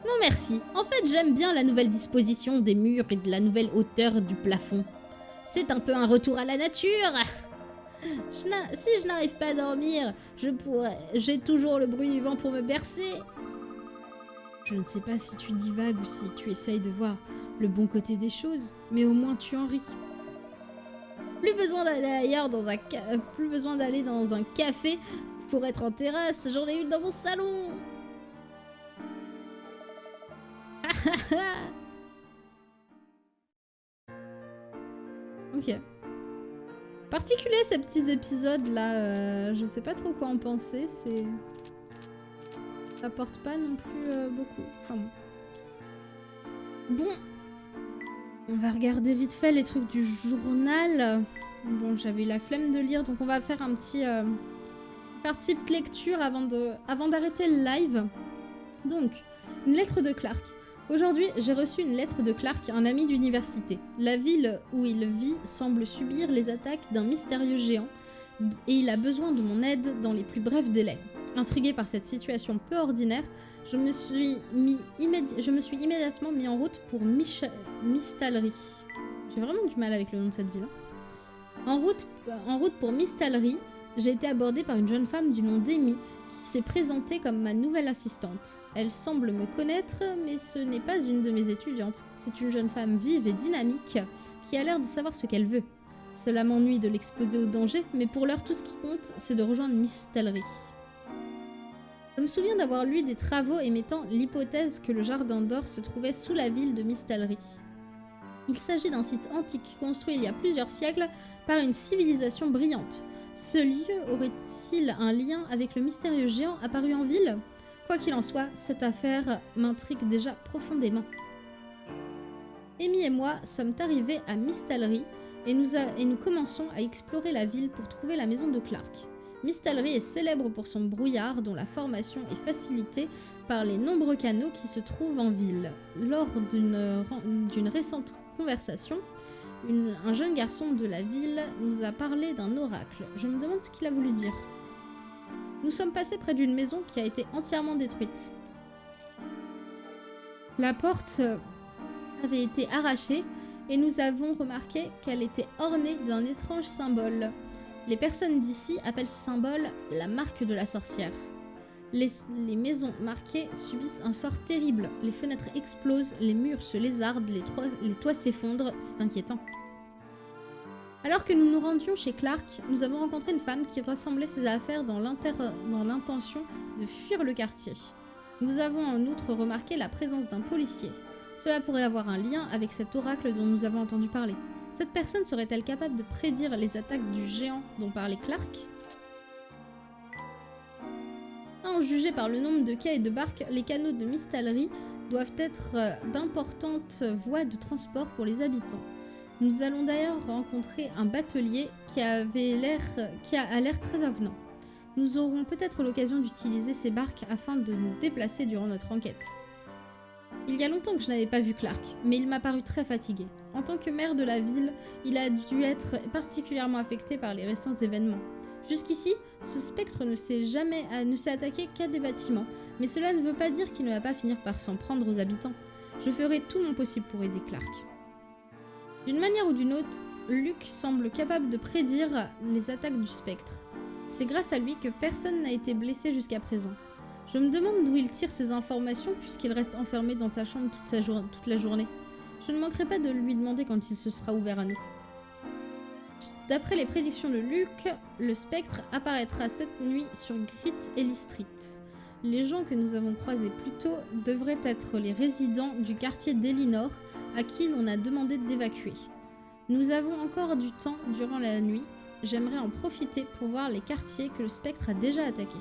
Non merci. En fait, j'aime bien la nouvelle disposition des murs et de la nouvelle hauteur du plafond. C'est un peu un retour à la nature. Si je n'arrive pas à dormir, j'ai toujours le bruit du vent pour me bercer. Je ne sais pas si tu divagues ou si tu essayes de voir le bon côté des choses, mais au moins tu en ris. Plus besoin d'aller ailleurs plus besoin d'aller dans un café pour être en terrasse, j'en ai une dans mon salon. Ok. Particulier ces petits épisodes là, je sais pas trop quoi en penser, c'est... Ça apporte pas non plus beaucoup. Enfin bon. Bon. On va regarder vite fait les trucs du journal. Bon, j'avais eu la flemme de lire, donc on va faire un petit... petite lecture avant d'arrêter le live. Donc, une lettre de Clark. Aujourd'hui, j'ai reçu une lettre de Clark, un ami d'université. La ville où il vit semble subir les attaques d'un mystérieux géant et il a besoin de mon aide dans les plus brefs délais. Intrigué par cette situation peu ordinaire, je me suis immédiatement mis en route pour Mistalry. J'ai vraiment du mal avec le nom de cette ville. En route pour Mistalry, j'ai été abordée par une jeune femme du nom d'Amy qui s'est présentée comme ma nouvelle assistante. Elle semble me connaître, mais ce n'est pas une de mes étudiantes. C'est une jeune femme vive et dynamique qui a l'air de savoir ce qu'elle veut. Cela m'ennuie de l'exposer au danger, mais pour l'heure, tout ce qui compte, c'est de rejoindre Mistalry. Je me souviens d'avoir lu des travaux émettant l'hypothèse que le Jardin d'Or se trouvait sous la ville de Mistalry. Il s'agit d'un site antique construit il y a plusieurs siècles par une civilisation brillante. Ce lieu aurait-il un lien avec le mystérieux géant apparu en ville? Quoi qu'il en soit, cette affaire m'intrigue déjà profondément. Amy et moi sommes arrivés à Mistalry et nous commençons à explorer la ville pour trouver la maison de Clark. Mistalry est célèbre pour son brouillard dont la formation est facilitée par les nombreux canaux qui se trouvent en ville. Lors d'une récente conversation, un jeune garçon de la ville nous a parlé d'un oracle. Je me demande ce qu'il a voulu dire. Nous sommes passés près d'une maison qui a été entièrement détruite. La porte avait été arrachée et nous avons remarqué qu'elle était ornée d'un étrange symbole. Les personnes d'ici appellent ce symbole la marque de la sorcière. Les maisons marquées subissent un sort terrible. Les fenêtres explosent, les murs se lézardent, les toits s'effondrent. C'est inquiétant. Alors que nous nous rendions chez Clark, nous avons rencontré une femme qui rassemblait ses affaires dans l'intention de fuir le quartier. Nous avons en outre remarqué la présence d'un policier. Cela pourrait avoir un lien avec cet oracle dont nous avons entendu parler. Cette personne serait-elle capable de prédire les attaques du géant dont parlait Clark ? À en juger par le nombre de quais et de barques, les canaux de Mistalry doivent être d'importantes voies de transport pour les habitants. Nous allons d'ailleurs rencontrer un batelier qui a l'air très avenant. Nous aurons peut-être l'occasion d'utiliser ces barques afin de nous déplacer durant notre enquête. Il y a longtemps que je n'avais pas vu Clark, mais il m'a paru très fatigué. En tant que maire de la ville, il a dû être particulièrement affecté par les récents événements. Jusqu'ici, ce spectre ne s'est attaqué qu'à des bâtiments, mais cela ne veut pas dire qu'il ne va pas finir par s'en prendre aux habitants. Je ferai tout mon possible pour aider Clark. D'une manière ou d'une autre, Luke semble capable de prédire les attaques du spectre. C'est grâce à lui que personne n'a été blessé jusqu'à présent. Je me demande d'où il tire ces informations puisqu'il reste enfermé dans sa chambre toute la journée. Je ne manquerai pas de lui demander quand il se sera ouvert à nous. D'après les prédictions de Luke, le spectre apparaîtra cette nuit sur Great Ellie Street. Les gens que nous avons croisés plus tôt devraient être les résidents du quartier d'Elinor à qui l'on a demandé d'évacuer. Nous avons encore du temps durant la nuit. J'aimerais en profiter pour voir les quartiers que le spectre a déjà attaqués.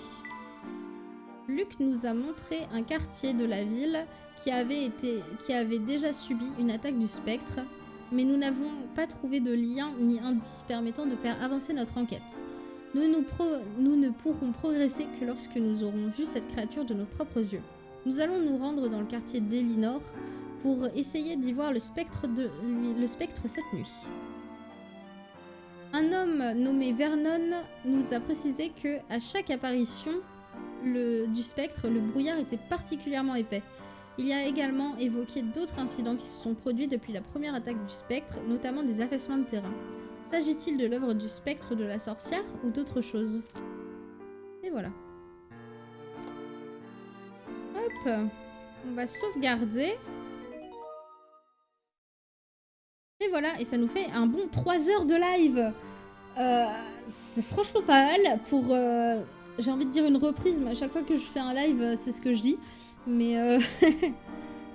Luke nous a montré un quartier de la ville qui avait déjà subi une attaque du spectre, mais nous n'avons pas trouvé de lien ni indice permettant de faire avancer notre enquête. Nous ne pourrons progresser que lorsque nous aurons vu cette créature de nos propres yeux. Nous allons nous rendre dans le quartier d'Elinor pour essayer d'y voir le spectre cette nuit. Un homme nommé Vernon nous a précisé que à chaque apparition du spectre, le brouillard était particulièrement épais. Il y a également évoqué d'autres incidents qui se sont produits depuis la première attaque du spectre, notamment des affaissements de terrain. S'agit-il de l'œuvre du spectre de la sorcière ou d'autre chose? Et voilà. Hop, on va sauvegarder. Et voilà, et ça nous fait un bon 3 heures de live. C'est franchement pas mal pour... j'ai envie de dire une reprise, mais à chaque fois que je fais un live, c'est ce que je dis. Mais,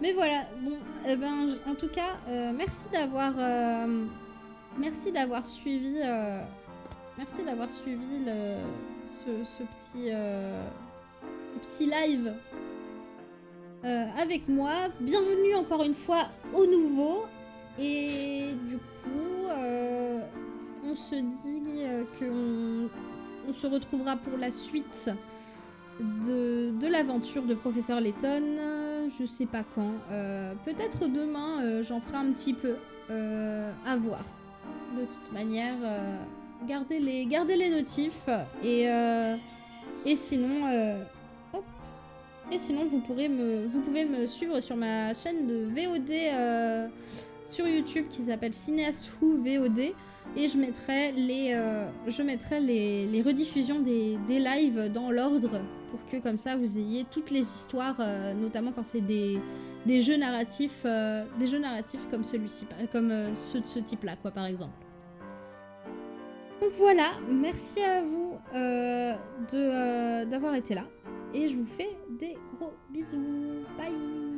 mais voilà, bon, eh ben, en tout cas, merci d'avoir suivi, ce petit live avec moi. Bienvenue encore une fois aux nouveaux. Et du coup, on se dit qu'on se retrouvera pour la suite de l'aventure de Professeur Layton. je sais pas quand. Peut-être demain, j'en ferai un petit peu. À voir. De toute manière, gardez les notifs. Et sinon... hop. Et sinon, vous pouvez me suivre sur ma chaîne de VOD sur YouTube qui s'appelle Cinéaste Who VOD. Et je mettrai les rediffusions des lives dans l'ordre pour que comme ça vous ayez toutes les histoires, notamment quand c'est des jeux narratifs comme celui-ci, comme ceux de ce type-là, quoi, par exemple. Donc voilà, merci à vous d'avoir été là. Et je vous fais des gros bisous. Bye!